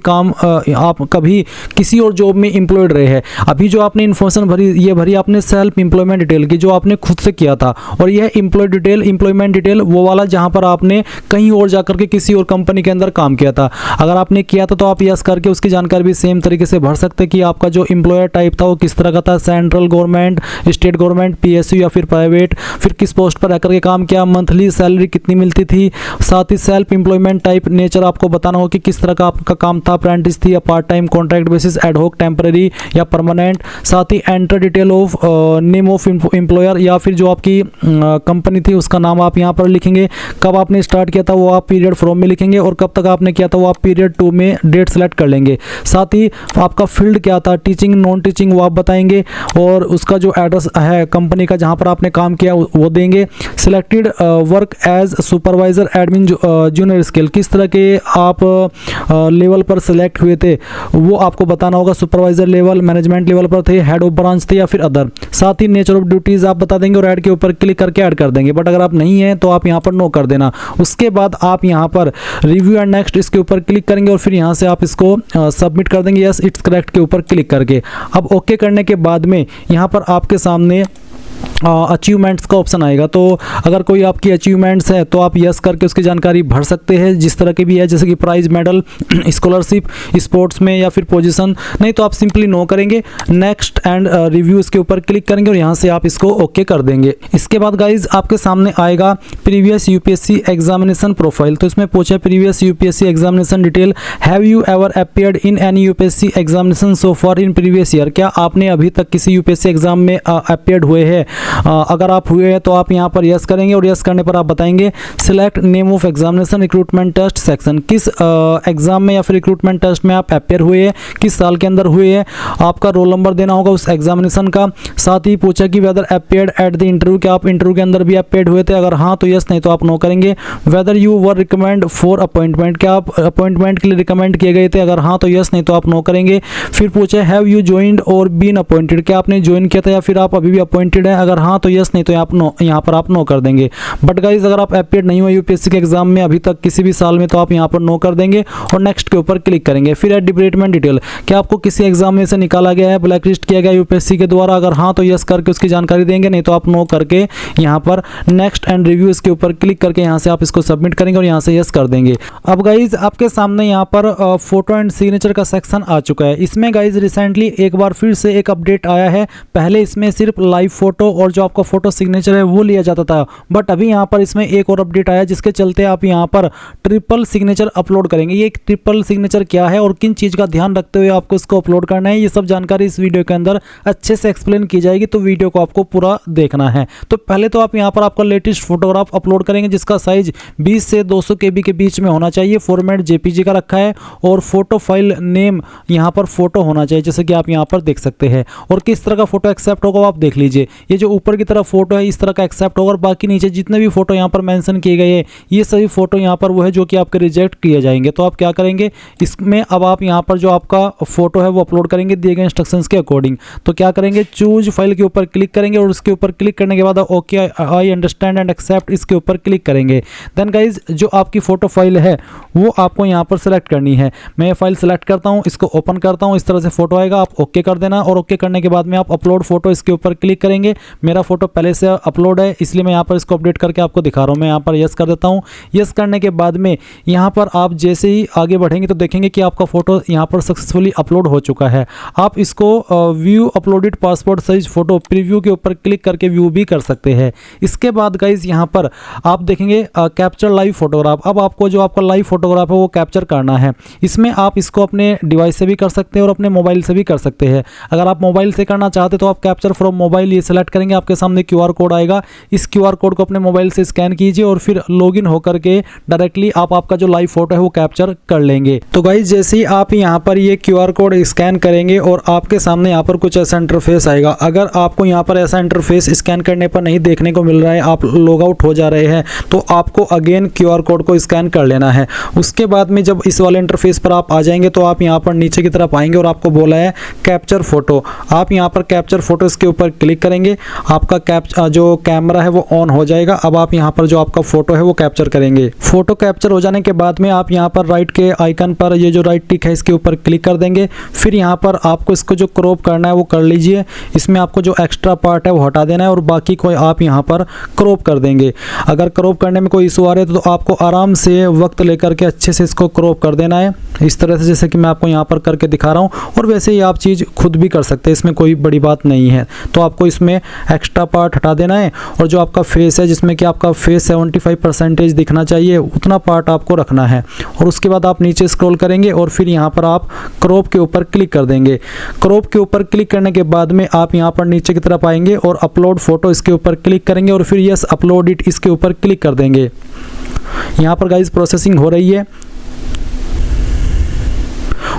आप कभी किसी और जॉब में एम्प्लॉयड रहे हैं। अभी जो आपने इन्फॉर्मेशन भरी ये भरी आपने सेल्फ एम्प्लॉयमेंट डिटेल की जो आपने खुद से किया था, और यह एम्प्लॉयड डिटेल एम्प्लॉयमेंट डिटेल वो वाला जहाँ पर आपने कहीं और जाकर के किसी और कंपनी के अंदर काम किया था। अगर आपने किया था तो आप यस करके उसकी जानकारी भी सेम तरीके से भर सकते कि आपका जो एम्प्लॉयर टाइप था वो किस तरह का था, central government, state government, PSU या फिर प्राइवेट, फिर किस पोस्ट पर रहकर के काम किया, मंथली सैलरी कितनी मिलती थी, साथ ही सेल्फ एम्प्लॉयमेंट टाइप नेचर आपको बताना हो कि किस तरह का आपका काम था, अप्रेंटिस थी या part time, contract basis, ad hoc, temporary या परमानेंट। साथ ही enter detail of name of employer या फिर जो आपकी कंपनी थी उसका नाम आप यहाँ पर लिखेंगे, कब आपने स्टार्ट किया था वो आप पीरियड फ्रॉम में लिखेंगे और कब तक आपने किया था वो आप पीरियड 2 में डेट सेलेक्ट कर लेंगे। साथ ही आपका फील्ड क्या था, टीचिंग, नॉन टीचिंग वो आप बताएंगे, और उसका जो एड्रेस है कंपनी का जहाँ पर आपने काम किया वो देंगे। Selected work as supervisor, admin, junior scale, किस तरह के आप लेवल पर सिलेक्ट हुए थे वो आपको बताना होगा, सुपरवाइजर लेवल, मैनेजमेंट लेवल पर थे, हेड ऑफ ब्रांच थे या फिर अदर। साथ ही नेचर ऑफ ड्यूटीज आप बता देंगे और ऐड के ऊपर क्लिक करके ऐड कर देंगे। बट अगर आप नहीं हैं तो आप यहाँ पर नो कर देना। उसके बाद आप यहाँ पर रिव्यू एंड नेक्स्ट इसके ऊपर क्लिक करेंगे और फिर यहाँ से आप इसको सबमिट कर देंगे यस इट्स करेक्ट के ऊपर क्लिक करके। अब ओके करने के बाद में यहाँ पर आपके सामने अचीवमेंट्स का ऑप्शन आएगा। तो अगर कोई आपकी अचीवमेंट्स है तो आप यस करके उसकी जानकारी भर सकते हैं, जिस तरह की भी है, जैसे कि प्राइज, मेडल, स्कॉलरशिप, स्पोर्ट्स में या फिर पोजीशन। नहीं तो आप सिंपली नो करेंगे, नेक्स्ट एंड रिव्यूज के ऊपर क्लिक करेंगे और यहाँ से आप इसको ओके कर देंगे। इसके बाद गाइज आपके सामने आएगा प्रीवियस यूपीएससी एग्जामिनेशन प्रोफाइल। तो इसमें पूछा previous UPSC examination detail, have you ever appeared in any UPSC examination so for in previous year. क्या आपने अभी तक किसी यूपीएससी एग्जाम में अपीयर्ड हुए हैं? अगर आप हुए हैं तो आप यहाँ पर यस करेंगे और यस करने पर आप बताएंगे select name of examination recruitment test section, किस एग्जाम में या फिर रिक्रूटमेंट टेस्ट में आप अपेयर हुए हैं, किस साल के अंदर हुए हैं। आपका रोल नंबर देना होगा उस एग्जामिनेशन का। साथ ही पूछा कि whether appeared at the interview, क्या आप इंटरव्यू के अंदर भी अपेयर्ड हुए थे? अगर हाँ तो यस, नहीं तो आप नो करेंगे। Whether you were recommend for appointment, क्या आप अपॉइंटमेंट के लिए रिकमेंड किए गए थे? अगर हाँ तो यस, नहीं तो आप नो करेंगे। फिर पूछा हैव यू ज्वाइंड और बीन अपॉइंटेड, क्या आपने ज्वाइन किया था या फिर आप अभी भी अपॉइंटेड है? अगर हाँ तो यस, नहीं तो आप नो, यहाँ पर आप नो कर देंगे। बट गाइज अगर आप अपीयर नहीं हुए यूपीएससी के एग्जाम में अभी तक किसी भी साल में तो आप यहाँ पर नो कर देंगे और नेक्स्ट के ऊपर क्लिक करेंगे। फिर है डिबेटमेंट डिटेल, क्या आपको किसी एग्जाम में से निकाला गया है, ब्लैक लिस्ट किया गया यूपीएससी के द्वारा? अगर हाँ तो यस करके उसकी जानकारी देंगे, नहीं तो आप नो करके यहाँ पर नेक्स्ट एंड रिव्यूज के ऊपर क्लिक करके यहाँ से आप इसको सबमिट करेंगे और यहाँ से यस कर देंगे। अब गाइज आपके सामने यहाँ पर फोटो एंड सिग्नेचर का सेक्शन आ चुका है। इसमें गाइज रिसेंटली एक बार फिर से एक अपडेट आया है। पहले इसमें सिर्फ लाइव फोटो और जो आपका फोटो सिग्नेचर है वो लिया जाता था, बट अभी यहाँ पर इसमें एक और अपडेट आया जिसके चलते आप यहाँ पर ट्रिपल सिग्नेचर अपलोड करेंगे। ये ट्रिपल सिग्नेचर क्या है और किन चीज़ का ध्यान रखते हुए आपको इसको अपलोड करना है, ये सब जानकारी इस वीडियो के अंदर अच्छे से एक्सप्लेन की जाएगी, तो वीडियो को आपको पूरा देखना है। तो पहले तो आप यहाँ पर आपका लेटेस्ट फोटोग्राफ अपलोड करेंगे जिसका साइज 20 से 200 KB के बीच में होना चाहिए। फॉर्मेट JPG का रखा है और फोटो फाइल नेम यहाँ पर फोटो होना चाहिए, जैसे कि आप यहाँ पर देख सकते हैं। और किस तरह का फोटो एक्सेप्ट होगा आप देख लीजिए, ये जो ऊपर की तरफ फोटो है इस तरह का एक्सेप्ट होगा और बाकी नीचे जितने भी फोटो यहाँ पर मेंशन किए गए हैं ये सभी फोटो यहाँ पर वो है जो कि आपके रिजेक्ट किए जाएंगे। तो आप क्या करेंगे, इसमें अब आप यहाँ पर जो आपका फोटो है वो अपलोड करेंगे दिए गए इंस्ट्रक्शंस के अकॉर्डिंग। तो क्या करेंगे, चूज फाइल के ऊपर क्लिक करेंगे और उसके ऊपर क्लिक करने के बाद okay I understand and accept इसके ऊपर क्लिक करेंगे। देन गाइज जो आपकी फोटो फाइल है वो आपको यहाँ पर सेलेक्ट करनी है। मैं ये फाइल सेलेक्ट करता हूँ, इसको ओपन करता हूँ, इस तरह से फोटो आएगा, आप ओके कर देना। और ओके करने के बाद में आप अपलोड फोटो इसके ऊपर क्लिक करेंगे। मेरा फोटो पहले से अपलोड है इसलिए मैं यहाँ पर इसको अपडेट करके आपको दिखा रहा हूँ। मैं यहाँ पर यस कर देता हूँ। यस करने के बाद में यहाँ पर आप जैसे ही आगे बढ़ेंगे तो देखेंगे कि आपका फोटो यहाँ पर सक्सेसफुली अपलोड हो चुका है। आप इसको view uploaded passport size photo preview के ऊपर क्लिक करके व्यू भी कर सकते हैं। इसके बाद गाइज यहाँ पर आप देखेंगे कैप्चर लाइव फोटोग्राफ। अब आपको जो आपका लाइव फोटोग्राफ है वो कैप्चर करना है। इसमें आप इसको अपने डिवाइस से भी कर सकते हैं और अपने मोबाइल से भी कर सकते हैं। अगर आप मोबाइल से करना चाहते तो आप कैप्चर फ्रॉम मोबाइल ये सेलेक्ट करेंगे, आपके सामने QR कोड आएगा। इस QR कोड को अपने मोबाइल से स्कैन कीजिए और फिर लॉगिन होकर के डायरेक्टली आप आपका जो लाइव फोटो है वो कैप्चर कर लेंगे। तो गाइज जैसे ही आप यहाँ पर ये QR कोड स्कैन करेंगे और आपके सामने यहाँ पर कुछ ऐसा इंटरफेस आएगा। अगर आपको यहाँ पर ऐसा इंटरफेस स्कैन करने पर नहीं देखने को मिल रहा है, आप लॉग आउट हो जा रहे हैं, तो आपको अगेन QR कोड को स्कैन कर लेना है। उसके बाद में जब इस वाले इंटरफेस पर आप आ जाएंगे तो आप यहाँ पर नीचे की तरफ आएंगे और आपको बोला है कैप्चर फोटो। आप यहाँ पर कैप्चर फोटो इसके ऊपर क्लिक करेंगे, आपका जो कैमरा है वो ऑन हो जाएगा। अब आप यहाँ पर जो आपका फोटो है वो कैप्चर करेंगे। फोटो कैप्चर हो जाने के बाद में आप यहाँ पर राइट के आइकन पर ये जो राइट टिक है इसके ऊपर क्लिक कर देंगे। फिर यहाँ पर आपको इसको जो क्रॉप करना है वो कर लीजिए। इसमें आपको जो एक्स्ट्रा पार्ट है वो हटा देना है और बाकी को आप यहाँ पर क्रॉप कर देंगे। अगर क्रॉप करने में कोई इशू आ रहा है तो आपको आराम से वक्त लेकर के अच्छे से इसको क्रॉप कर देना है, इस तरह से जैसे कि मैं आपको यहाँ पर करके दिखा रहा हूँ। और वैसे ही आप चीज़ खुद भी कर सकते हैं, इसमें कोई बड़ी बात नहीं है। तो आपको इसमें एक्स्ट्रा पार्ट हटा देना है और जो आपका फेस है जिसमें कि आपका फेस 75% दिखना चाहिए उतना पार्ट आपको रखना है। और उसके बाद आप नीचे स्क्रॉल करेंगे और फिर यहाँ पर आप क्रॉप के ऊपर क्लिक कर देंगे। क्रॉप के ऊपर क्लिक करने के बाद में आप यहाँ पर नीचे की तरफ आएंगे और अपलोड फोटो इसके ऊपर क्लिक करेंगे और फिर यस अपलोड इट इसके ऊपर क्लिक कर देंगे। यहाँ पर गाइस प्रोसेसिंग हो रही है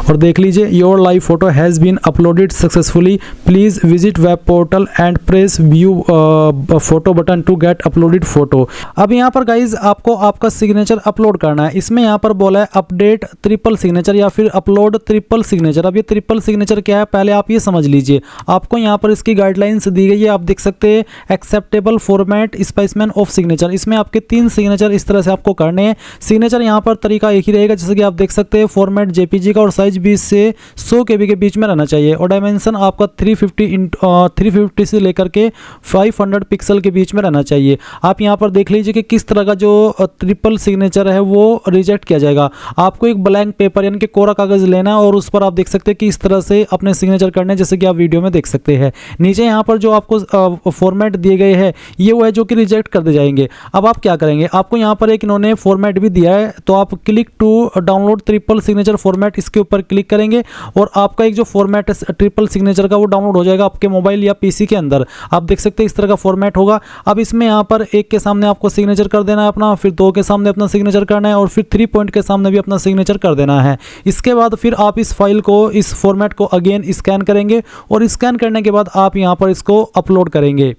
और देख लीजिए your live photo has been uploaded successfully, please visit web portal and press view photo button to get uploaded photo. अब यहाँ पर गाइज आपको आपका सिग्नेचर अपलोड करना है। इसमें यहाँ पर बोला है अपडेट ट्रिपल सिग्नेचर या फिर अपलोड ट्रिपल सिग्नेचर। अब ये ट्रिपल सिग्नेचर क्या है पहले आप ये समझ लीजिए। आपको यहाँ पर इसकी गाइडलाइंस दी गई है, आप देख सकते हैं acceptable format specimen of signature. इसमें आपके 3 सिग्नेचर इस तरह से आपको करने हैं। सिग्नेचर यहाँ पर तरीका एक ही रहेगा, जैसे कि आप देख सकते हैं फॉर्मेट JPG का और साइज GB से 100 KB के बीच में रहना चाहिए और डायमेंशन आपका 350 से लेकर के 500 पिक्सल के बीच में रहना चाहिए। आप यहाँ पर देख लीजिए कि किस तरह का जो ट्रिपल सिग्नेचर है वो रिजेक्ट किया जाएगा। आपको एक ब्लैंक पेपर यानी कि कोरा कागज लेना है और उस पर आप देख सकते हैं कि इस तरह से अपने सिग्नेचर करने, जैसे कि आप वीडियो में देख सकते हैं। नीचे यहाँ पर जो आपको फॉर्मेट दिए गए हैं ये वो है जो कि रिजेक्ट कर दे जाएंगे। अब आप क्या करेंगे, आपको यहाँ पर एक इन्होंने फॉर्मेट भी दिया है, तो आप click to download triple signature format इसके ऊपर क्लिक करेंगे और आपका एक जो फॉर्मेट है ट्रिपल सिग्नेचर का वो डाउनलोड हो जाएगा आपके मोबाइल या पीसी के अंदर। आप देख सकते हैं इस तरह का फॉर्मेट होगा। अब इसमें यहाँ पर एक के सामने आपको सिग्नेचर कर देना है अपना, फिर 2 के सामने अपना सिग्नेचर करना है और फिर 3 पॉइंट के सामने भी अपना सिग्नेचर कर देना है। इसके बाद फिर आप इस फाइल को, इस फॉर्मेट को अगेन स्कैन करेंगे और स्कैन करने के बाद आप यहाँ पर इसको अपलोड करेंगे।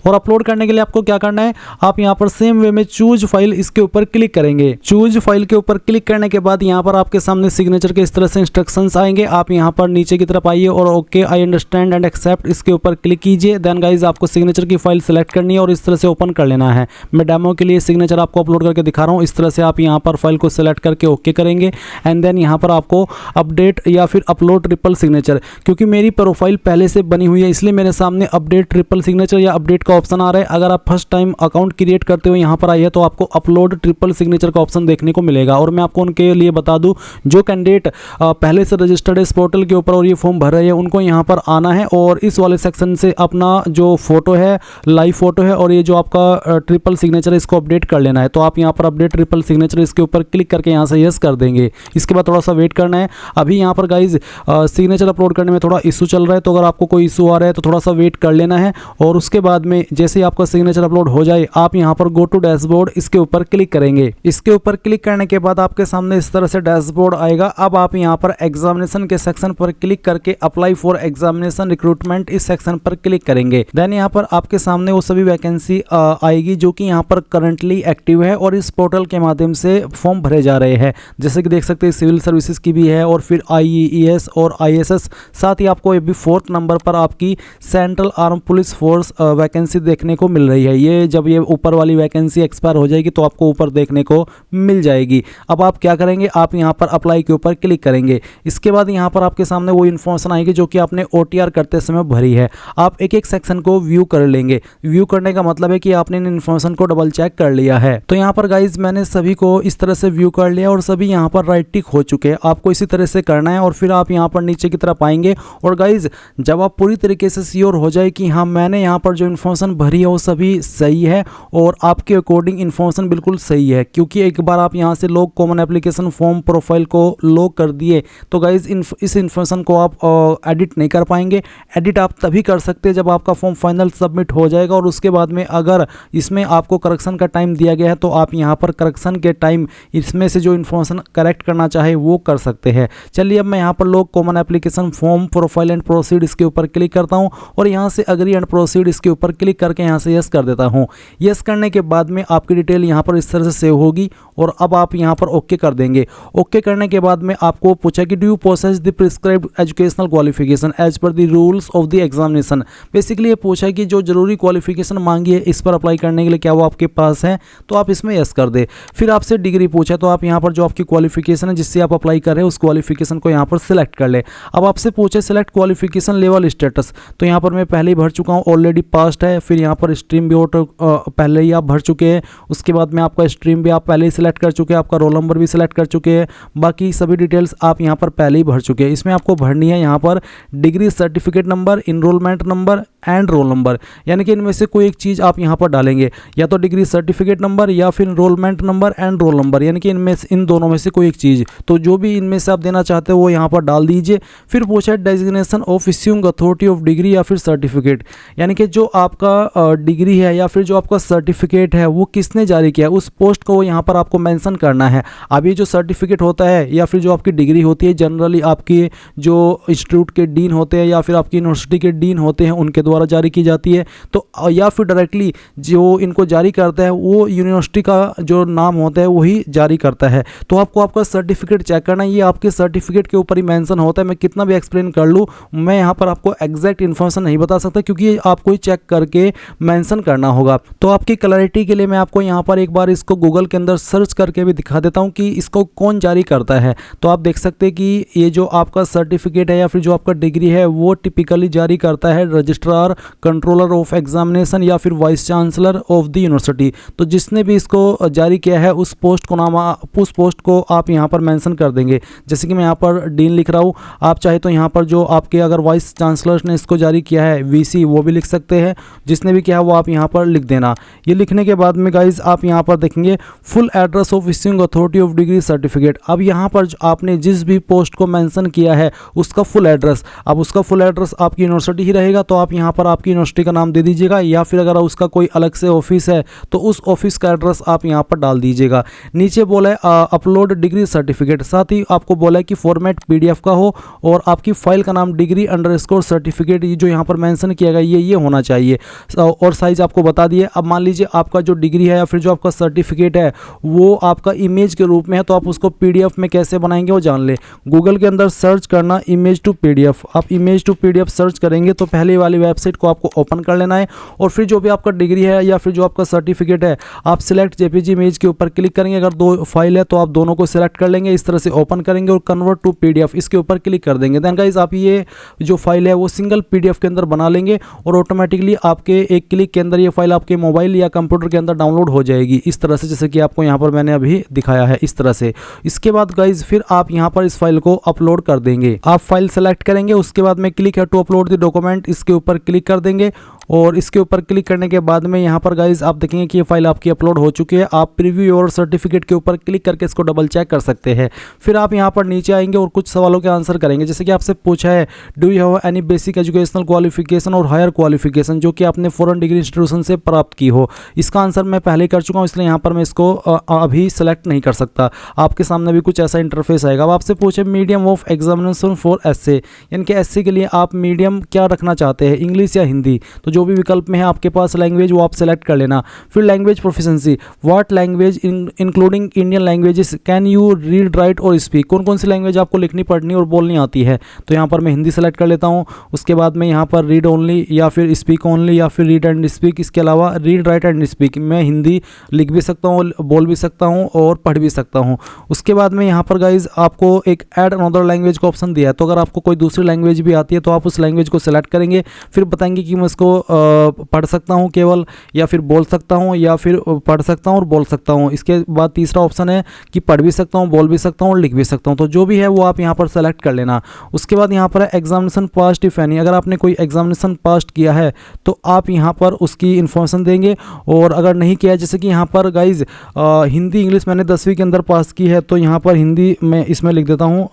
और अपलोड करने के लिए आपको क्या करना है, आप यहाँ पर सेम वे में चूज फाइल इसके ऊपर क्लिक करेंगे। चूज फाइल के ऊपर क्लिक करने के बाद यहाँ पर आपके सामने सिग्नेचर के इस तरह से इंस्ट्रक्शंस आएंगे। आप यहाँ पर नीचे की तरफ आइए और okay I understand and accept इसके ऊपर क्लिक कीजिए। देन गाइज आपको सिग्नेचर की फाइल सेलेक्ट करनी है और इस तरह से ओपन कर लेना है। मैं डेमो के लिए सिग्नेचर आपको अपलोड करके दिखा रहा हूँ। इस तरह से आप यहाँ पर फाइल को सेलेक्ट करके ओके करेंगे एंड देन यहाँ पर आपको अपडेट या फिर अपलोड ट्रिपल सिग्नेचर, क्योंकि मेरी प्रोफाइल पहले से बनी हुई है इसलिए मेरे सामने अपडेट ट्रिपल सिग्नेचर या अपडेट का ऑप्शन आ रहा है। अगर आप फर्स्ट टाइम अकाउंट क्रिएट करते हुए यहाँ पर आइए तो आपको अपलोड ट्रिपल सिग्नेचर का ऑप्शन देखने को मिलेगा। और मैं आपको उनके लिए बता दूं, जो कैंडिडेट पहले से रजिस्टर्ड है इस पोर्टल के ऊपर और ये फॉर्म भर रहे हैं उनको यहाँ पर आना है और इस वाले सेक्शन से अपना जो फोटो है, लाइव फोटो है और ये जो आपका ट्रिपल सिग्नेचर है इसको अपडेट कर लेना है। तो आप यहाँ पर अपडेट ट्रिपल सिग्नेचर इसके ऊपर क्लिक करके यहाँ से यस कर देंगे। इसके बाद थोड़ा सा वेट करना है। अभी यहाँ पर गाइज सिग्नेचर अपलोड करने में थोड़ा इशू चल रहा है, तो अगर आपको कोई इशू आ रहा है तो थोड़ा सा वेट कर लेना है। और उसके बाद में जैसे ही आपका सिग्नेचर अपलोड हो जाए आप यहां पर गो टू डैशबोर्ड इसके ऊपर क्लिक करेंगे। इसके ऊपर क्लिक करने के बाद आपके सामने इस तरह से डैशबोर्ड आएगा। अब आप यहां पर एग्जामिनेशन के सेक्शन पर क्लिक करके अप्लाई फॉर एग्जामिनेशन रिक्रूटमेंट इस सेक्शन पर क्लिक करेंगे। देन यहां पर आपके सामने वो सभी वैकेंसी आएगी जो कि यहां पर करंटली एक्टिव है और इस पोर्टल के माध्यम से फॉर्म भरे जा रहे हैं। जैसे कि देख सकते हैं सिविल सर्विसेज की भी है और फिर IAS और ISS, साथ ही आपको अभी 4th नंबर पर आपकी central arm police force vacancy देखने को मिल रही है। ये जब ये ऊपर वाली वैकेंसी एक्सपायर हो जाएगी तो आपको ऊपर देखने को मिल जाएगी। अब आप क्या करेंगे, आप यहाँ पर अप्लाई के ऊपर क्लिक करेंगे। इसके बाद यहाँ पर आपके सामने वो इन्फॉर्मेशन आएगी जो कि आपने OTR करते समय भरी है। आप एक एक सेक्शन को व्यू कर लेंगे। व्यू करने का मतलब है कि आपने इन इन्फॉर्मेशन को डबल चेक कर लिया है। तो यहाँ पर गाइज मैंने सभी को इस तरह से व्यू कर लिया और सभी यहाँ पर राइट टिक हो चुके हैं। आपको इसी तरह से करना है और फिर आप यहाँ पर नीचे की तरफ आएंगे और गाइज जब आप पूरी तरीके से श्योर हो जाए कि हाँ मैंने यहाँ पर जो इन्फॉर्मेशन भरी है वो सभी सही है और आपके अकॉर्डिंग इन्फॉर्मेशन बिल्कुल सही है, क्योंकि एक बार आप यहाँ से log common application form profile को लॉग कर दिए तो गाइज इस इन्फॉर्मेशन को आप एडिट नहीं कर पाएंगे। एडिट आप तभी कर सकते हैं जब आपका फॉर्म फाइनल सबमिट हो जाएगा और उसके बाद में अगर इसमें आपको करेक्शन का टाइम दिया गया है तो आप यहाँ पर करेक्शन के टाइम इसमें से जो इन्फॉर्मेशन करेक्ट करना चाहे वो कर सकते हैं। चलिए अब मैं यहाँ पर log common application form profile and proceed इसके ऊपर क्लिक करता हूँ और यहाँ से अग्री एंड प्रोसीड इसके ऊपर क्लिक करके यहाँ से यस कर देता हूँ। यस करने के बाद में आपकी डिटेल यहाँ पर इस तरह से सेव होगी और अब आप यहाँ पर ओके कर देंगे। ओके करने के बाद में आपको पूछा कि do you possess the prescribed educational qualification as per the rules of the examination. Basically ये पूछा कि जो जरूरी क्वालिफिकेशन मांगी है इस पर अप्लाई करने के लिए क्या वो आपके पास है, तो आप इसमें यस कर दे। फिर आपसे डिग्री पूछा तो आप यहाँ पर जो आपकी क्वालिफिकेशन है जिससे आप अप्लाई कर रहे हैं उस क्वालिफिकेशन को यहाँ पर सिलेक्ट कर ले। अब आपसे पूछे सिलेक्ट क्वालिफिकेशन लेवल स्टेटस, तो यहाँ पर मैं पहले ही भर चुका हूँ, ऑलरेडी पास्ट है। फिर यहाँ पर स्ट्रीम भी पहले ही आप भर चुके हैं। उसके बाद में आपका स्ट्रीम भी आप पहले ही सिलेक्ट कर चुके हैं, आपका रोल नंबर भी सिलेक्ट कर चुके हैं, बाकी सभी डिटेल्स आप यहाँ पर पहले ही भर चुके हैं। इसमें आपको भरनी है यहाँ पर degree certificate number, enrolment number and roll number, यानी कि इनमें से कोई एक चीज़ आप यहाँ पर डालेंगे, या तो डिग्री सर्टिफिकेट नंबर या फिर enrolment number and roll number, यानी कि इन दोनों में से कोई एक चीज़। तो जो भी इनमें से आप देना चाहते हो वो यहाँ पर डाल दीजिए। फिर पूछा designation of issuing authority of degree या फिर सर्टिफिकेट, यानी कि जो आपका डिग्री है या फिर जो आपका सर्टिफिकेट है वो किसने जारी किया, उस पोस्ट को यहाँ पर आपको मेंशन करना है। अब ये जो सर्टिफिकेट होता है या फिर जो आपकी डिग्री होती है जनरली आपकी जो इंस्टीट्यूट के डीन होते हैं या फिर आपकी यूनिवर्सिटी के डीन होते हैं उनके द्वारा जारी की जाती है, तो या फिर डायरेक्टली जो इनको जारी करता है वो यूनिवर्सिटी का जो नाम होता है वही जारी करता है। तो आपको आपका सर्टिफिकेट चेक करना है, ये आपके सर्टिफिकेट के ऊपर ही मेंशन होता है। मैं कितना भी एक्सप्लेन कर लूँ, मैं यहाँ पर आपको एग्जैक्ट इन्फॉर्मेशन नहीं बता सकता क्योंकि आपको ही चेक करके मेंशन करना होगा। तो आपकी क्लैरिटी के लिए मैं आपको यहाँ पर एक बार इसको गूगल के अंदर सर्च करके भी दिखा देता हूँ कि इसको कौन जारी करता है। तो आप देख सकते हैं कि ये जो आपका सर्टिफिकेट है या फिर जो आपका डिग्री है वो टिपिकली जारी करता है रजिस्ट्रार, कंट्रोलर ऑफ एग्जामिनेशन या फिर vice chancellor of the university. तो जिसने भी इसको जारी किया है उस पोस्ट को आप यहाँ पर मेंशन कर देंगे। जैसे कि मैं यहाँ पर डीन लिख रहा हूँ, आप चाहे तो यहाँ पर जो आपके अगर वाइस चांसलर ने इसको जारी किया है वीसी वो भी लिख सकते हैं, जिसने भी किया है वो आप यहाँ पर लिख देना। ये लिखने के बाद में गाइज आप यहाँ पर देखेंगे full address of issuing authority of degree certificate. अब यहाँ पर आपने जिस भी पोस्ट को मेंशन किया है उसका फुल एड्रेस, अब उसका फुल एड्रेस आपकी यूनिवर्सिटी ही रहेगा तो आप यहाँ पर आपकी यूनिवर्सिटी का नाम दे दीजिएगा, या फिर अगर उसका कोई अलग से ऑफिस है तो उस ऑफिस का एड्रेस आप यहाँ पर डाल दीजिएगा। नीचे बोला है अपलोड डिग्री सर्टिफिकेट, साथ ही आपको बोला है कि फॉर्मेट पीडीएफ का हो और आपकी फाइल का नाम डिग्री अंडरस्कोर सर्टिफिकेट जो यहाँ पर मेंशन किया गया ये होना चाहिए, और साइज आपको बता दिए। अब मान लीजिए आपका जो डिग्री है या फिर जो आपका सर्टिफिकेट है वो आपका इमेज के रूप में है, तो आप उसको पीडीएफ में कैसे बनाएंगे वो जान ले। गूगल के अंदर सर्च करना इमेज टू पीडीएफ, आप इमेज टू पीडीएफ सर्च करेंगे तो पहले वाली वेबसाइट को आपको ओपन कर लेना है, और फिर जो भी आपका डिग्री है या फिर जो आपका सर्टिफिकेट है आप सिलेक्ट जेपीजी इमेज के ऊपर क्लिक करेंगे। अगर दो फाइल है तो आप दोनों को सिलेक्ट कर लेंगे, इस तरह से ओपन करेंगे और कन्वर्ट टू पीडीएफ इसके ऊपर क्लिक कर देंगे। देन गाइस आप ये जो फाइल है वो सिंगल पीडीएफ के अंदर बना लेंगे और ऑटोमेटिकली आपके एक क्लिक के अंदर ये फाइल आपके मोबाइल या कंप्यूटर के अंदर डाउनलोड हो जाएगी, इस तरह से जैसे कि आपको यहाँ पर मैंने अभी दिखाया है इस तरह से। इसके बाद गाइज फिर आप यहाँ पर इस फाइल को अपलोड कर देंगे। आप फाइल सेलेक्ट करेंगे, उसके बाद में क्लिक है टू अपलोड द डॉक्यूमेंट इसके ऊपर क्लिक कर देंगे, और इसके ऊपर क्लिक करने के बाद में यहाँ पर गाइज आप देखेंगे कि ये फाइल आपकी अपलोड हो चुकी है। आप प्रीव्यू योर सर्टिफिकेट के ऊपर क्लिक करके इसको डबल चेक कर सकते हैं। फिर आप यहाँ पर नीचे आएंगे और कुछ सवालों के आंसर करेंगे, जैसे कि आपसे पूछा है do you have any basic educational qualification और हायर क्वालिफिकेशन जो कि आपने फॉरेन डिग्री इंस्टीट्यूशन से प्राप्त की हो। इसका आंसर मैं पहले कर चुका हूँ, इसलिए यहाँ पर मैं इसको अभी सेलेक्ट नहीं कर सकता। आपके सामने भी कुछ ऐसा इंटरफेस आएगा। अब आपसे पूछे medium of examination for SA, यानी कि एसए के लिए आप मीडियम क्या रखना चाहते हैं, इंग्लिश या हिंदी। तो जो भी विकल्प में है आपके पास लैंग्वेज वो आप सेलेक्ट कर लेना। फिर language proficiency, what language including Indian languages can you read write और स्पीक, कौन कौन सी लैंग्वेज आपको लिखनी पढ़नी और बोलनी आती है। तो यहाँ पर मैं हिंदी सेलेक्ट कर लेता हूँ। उसके बाद में यहाँ पर रीड ओनली या फिर स्पीक ओनली या फिर रीड एंड स्पीक, इसके अलावा रीड राइट एंड स्पीक, मैं हिंदी लिख भी सकता हूँ, बोल भी सकता हूँ और पढ़ भी सकता हूँ। उसके बाद में यहाँ पर गाइज आपको एक ऐड अनदर लैंग्वेज का ऑप्शन दिया है, तो अगर आपको कोई दूसरी लैंग्वेज भी आती है तो आप उस लैंग्वेज को सेलेक्ट करेंगे, फिर बताएंगे कि मैं इसको पढ़ सकता हूँ केवल, या फिर बोल सकता हूँ, या फिर पढ़ सकता हूँ और बोल सकता हूँ। इसके बाद तीसरा ऑप्शन है कि पढ़ भी सकता हूँ, बोल भी सकता हूँ और लिख भी सकता हूँ। तो जो भी है वो आप यहाँ पर सेलेक्ट कर लेना। उसके बाद यहाँ पर है एग्जामिनेशन पास्ट इफ एनी, अगर आपने कोई एग्जामिनेशन पास्ट किया है तो आप यहाँ पर उसकी इन्फॉर्मेशन देंगे, और अगर नहीं किया है जैसे कि यहाँ पर गाइज हिंदी इंग्लिश मैंने 10वीं के अंदर पास की है, तो यहाँ पर हिंदी में इसमें लिख देता हूँ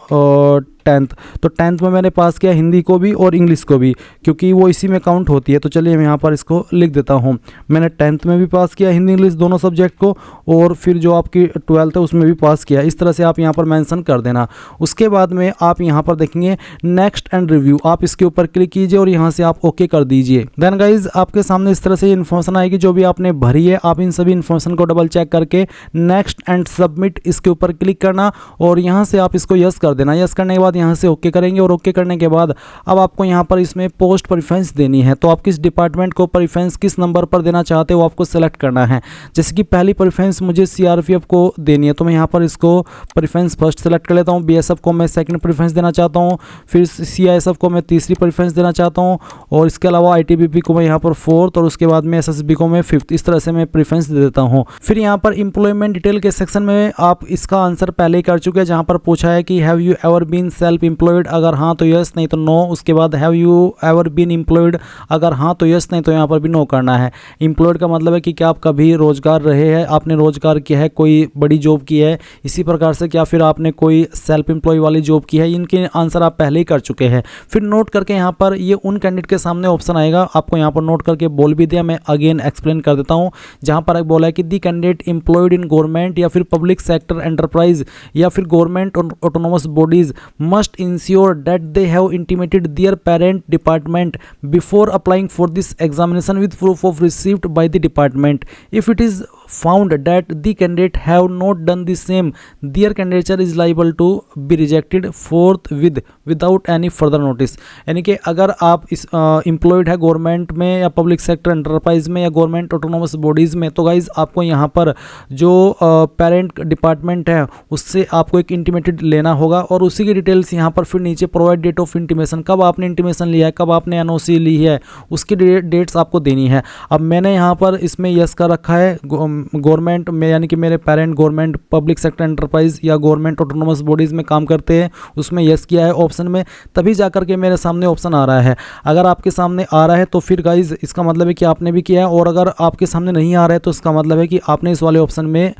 10th, तो 10th में मैंने पास किया हिंदी को भी और इंग्लिश को भी, क्योंकि वो इसी में काउंट होती है। तो चलिए मैं यहाँ पर इसको लिख देता हूँ, मैंने 10th में भी पास किया हिंदी इंग्लिश दोनों सब्जेक्ट को, और फिर जो आपकी 12th है उसमें भी पास किया। इस तरह से आप यहाँ पर मेंशन कर देना। उसके बाद में आप यहाँ पर देखेंगे नेक्स्ट एंड रिव्यू, आप इसके ऊपर क्लिक कीजिए और यहाँ से आप ओके कर दीजिए। देन गाइज आपके सामने इस तरह से इन्फॉर्मेशन आएगी जो भी आपने भरी है। आप इन सभी इन्फॉर्मेशन को डबल चेक करके नेक्स्ट एंड सबमिट इसके ऊपर क्लिक करना, और यहाँ से आप इसको यस कर देना। यस करने के बाद यहाँ से ओके करेंगे, और ओके करने के बाद अब आपको यहाँ पर इसमें पोस्ट प्रेफरेंस देनी है। तो आप किस डिपार्टमेंट को प्रेफरेंस किस नंबर पर देना चाहते हो आपको सेलेक्ट करना है। जैसे कि पहली प्रेफरेंस मुझे सीआरपीएफ को देनी है, तो मैं यहाँ पर इसको प्रेफरेंस फर्स्ट सेलेक्ट कर लेता हूँ। बीएसएफ को मैं सेकंड प्रेफरेंस देना चाहता हूँ, फिर सीआईएसएफ को मैं तीसरी प्रेफरेंस देना चाहता हूँ, और इसके अलावा आईटीबीपी को मैं यहाँ पर फोर्थ, और उसके बाद में एसएसबी को मैं फिफ्थ, इस तरह से मैं प्रेफरेंस दे देता हूँ। फिर यहाँ पर एम्प्लॉयमेंट डिटेल के सेक्शन में आप इसका आंसर पहले ही कर चुके हैं, जहाँ पर पूछा है कि have you ever been self employed, अगर हाँ तो यस, नहीं तो नो। उसके बाद have you ever been employed, अगर हाँ तो यस, नहीं तो यहाँ पर भी नो करना है। एम्प्लॉयड का मतलब है कि क्या आप कभी रोजगार रहे हैं, आपने रोजगार किया है, कोई बड़ी जॉब की है, इसी प्रकार से क्या फिर आपने कोई सेल्फ एम्प्लॉय वाली जॉब की है। इनके आंसर आप पहले ही कर चुके हैं। फिर नोट करके यहाँ पर ये उन कैंडिडेट के सामने ऑप्शन आएगा, आपको यहाँ पर नोट करके बोल भी दिया, मैं अगेन एक्सप्लेन कर देता हूँ। जहाँ पर बोला है कि the candidate employed in government या फिर पब्लिक सेक्टर एंटरप्राइज या फिर government autonomous bodies must ensure that they have intimated their parent department before applying for this examination with proof of received by the department. If it is found that the candidate have not done the same, their candidature is liable to be rejected forth without any further notice. यानी कि अगर आप इस एम्प्लॉयड है गवर्नमेंट में या पब्लिक सेक्टर एंटरप्राइज में या गवर्नमेंट ऑटोनोमस बॉडीज़ में, तो गाइज आपको यहाँ पर जो पेरेंट डिपार्टमेंट है उससे आपको एक इंटीमेटेड लेना होगा और उसी की डिटेल्स यहाँ पर फिर नीचे प्रोवाइड डेट ऑफ इंटीमेशन, कब आपने इंटीमेशन लिया है, कब आपने एनओसी ली है, उसकी डेट्स आपको देनी है। अब मैंने यहाँ पर इसमें यस का रखा है गवर्नमेंट में, यानी कि मेरे parent government public sector enterprise या गवर्नमेंट ऑटोनोमस बॉडीज़ में काम करते हैं, उसमें यस किया है ऑप्शन में, तभी जाकर के मेरे सामने ऑप्शन आ रहा है। अगर आपके सामने आ रहा है तो फिर गाइज इसका मतलब है कि आपने भी किया है, और अगर आपके सामने नहीं आ रहा है तो इसका मतलब है कि आपने इस वाले ऑप्शन में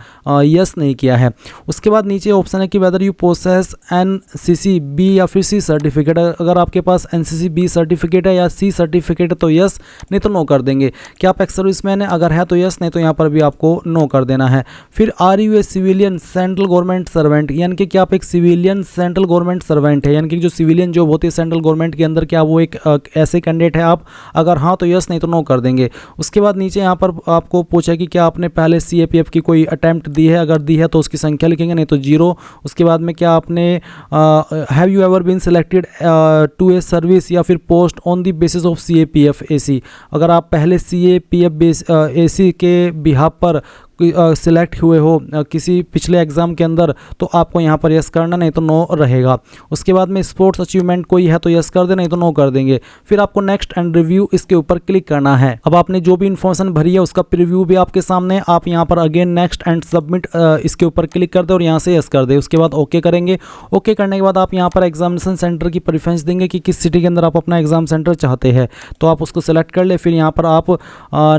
यस नहीं किया है। उसके बाद नीचे ऑप्शन है कि whether you possess NCC B या फिर सी सर्टिफिकेट। अगर आपके पास एनसीसी बी सर्टिफिकेट है या सी सर्टिफिकेट है तो यस, नहीं तो नो कर देंगे। क्या आप एक्स सर्विसमैन है, अगर है तो यस, नहीं तो यहाँ पर भी आपको नो कर देना है। फिर are you a civilian central government servant, यानी कि क्या आप एक सिविलियन सेंट्रल गवर्नमेंट सर्वेंट है, यानी कि जो सिविलियन जॉब होती है सेंट्रल गवर्नमेंट के अंदर, क्या वो एक ऐसे कैंडिडेट है आप, अगर हाँ तो यस, नहीं तो नो कर देंगे। उसके बाद नीचे यहाँ पर आपको पूछा कि क्या आपने पहले सीएपीएफ की कोई अटेम्प्ट दी है, अगर दी है तो उसकी संख्या लिखेंगे, नहीं तो 0। उसके बाद में क्या आपने have you ever been selected to a service या फिर post on the basis of CAPF AC, अगर आप पहले सीएपीएफ एसी के बिहाफ पर सिलेक्ट हुए हो किसी पिछले एग्जाम के अंदर, तो आपको यहाँ पर यस करना, नहीं तो नो रहेगा। उसके बाद में स्पोर्ट्स अचीवमेंट कोई है तो यस कर दे, नहीं तो नो कर देंगे। फिर आपको नेक्स्ट एंड रिव्यू इसके ऊपर क्लिक करना है। अब आपने जो भी इन्फॉर्मेशन भरी है उसका प्रीव्यू भी आपके सामने, आप यहाँ पर अगेन नेक्स्ट एंड सबमिट इसके ऊपर क्लिक कर दे और यहाँ से यस कर दे। उसके बाद ओके करेंगे। ओके करने के बाद आप यहाँ पर एग्जामिनेशन सेंटर की प्रेफरेंस देंगे कि किस सिटी के अंदर आप अपना एग्जाम सेंटर चाहते हैं, तो आप उसको सेलेक्ट कर ले। फिर यहाँ पर आप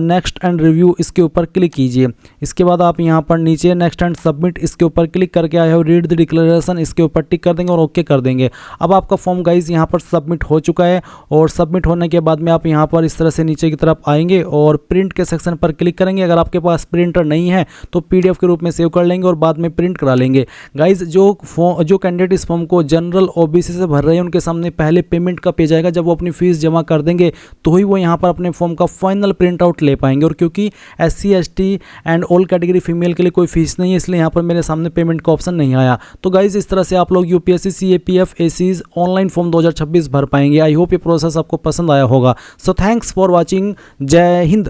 नेक्स्ट एंड रिव्यू इसके ऊपर क्लिक कीजिए। इसके बाद आप यहाँ पर नीचे नेक्स्ट एंड सबमिट इसके ऊपर क्लिक करके आए हो, रीड द डिक्लेरेशन इसके ऊपर टिक कर देंगे और ओके कर देंगे। अब आपका फॉर्म गाइज यहाँ पर सबमिट हो चुका है, और सबमिट होने के बाद में आप यहाँ पर इस तरह से नीचे की तरफ आएंगे और प्रिंट के सेक्शन पर क्लिक करेंगे। अगर आपके पास प्रिंटर नहीं है तो पीडीएफ के रूप में सेव कर लेंगे और बाद में प्रिंट करा लेंगे। गाइज जो कैंडिडेट इस फॉर्म को जनरल ओबीसी से भर रहे हैं उनके सामने पहले पेमेंट का पेज आएगा, जब वो अपनी फीस जमा कर देंगे तो ही वो यहाँ पर अपने फॉर्म का फाइनल प्रिंट आउट ले पाएंगे। और क्योंकि SC ST and all category female के लिए कोई फीस नहीं है, इसलिए यहाँ पर मेरे सामने पेमेंट का ऑप्शन नहीं आया। तो गाइज इस तरह से आप लोग UPSC CAPF ACs online form 2026 भर पाएंगे। आई होप ये प्रोसेस आपको पसंद आया होगा। So thanks for watching. जय हिंद।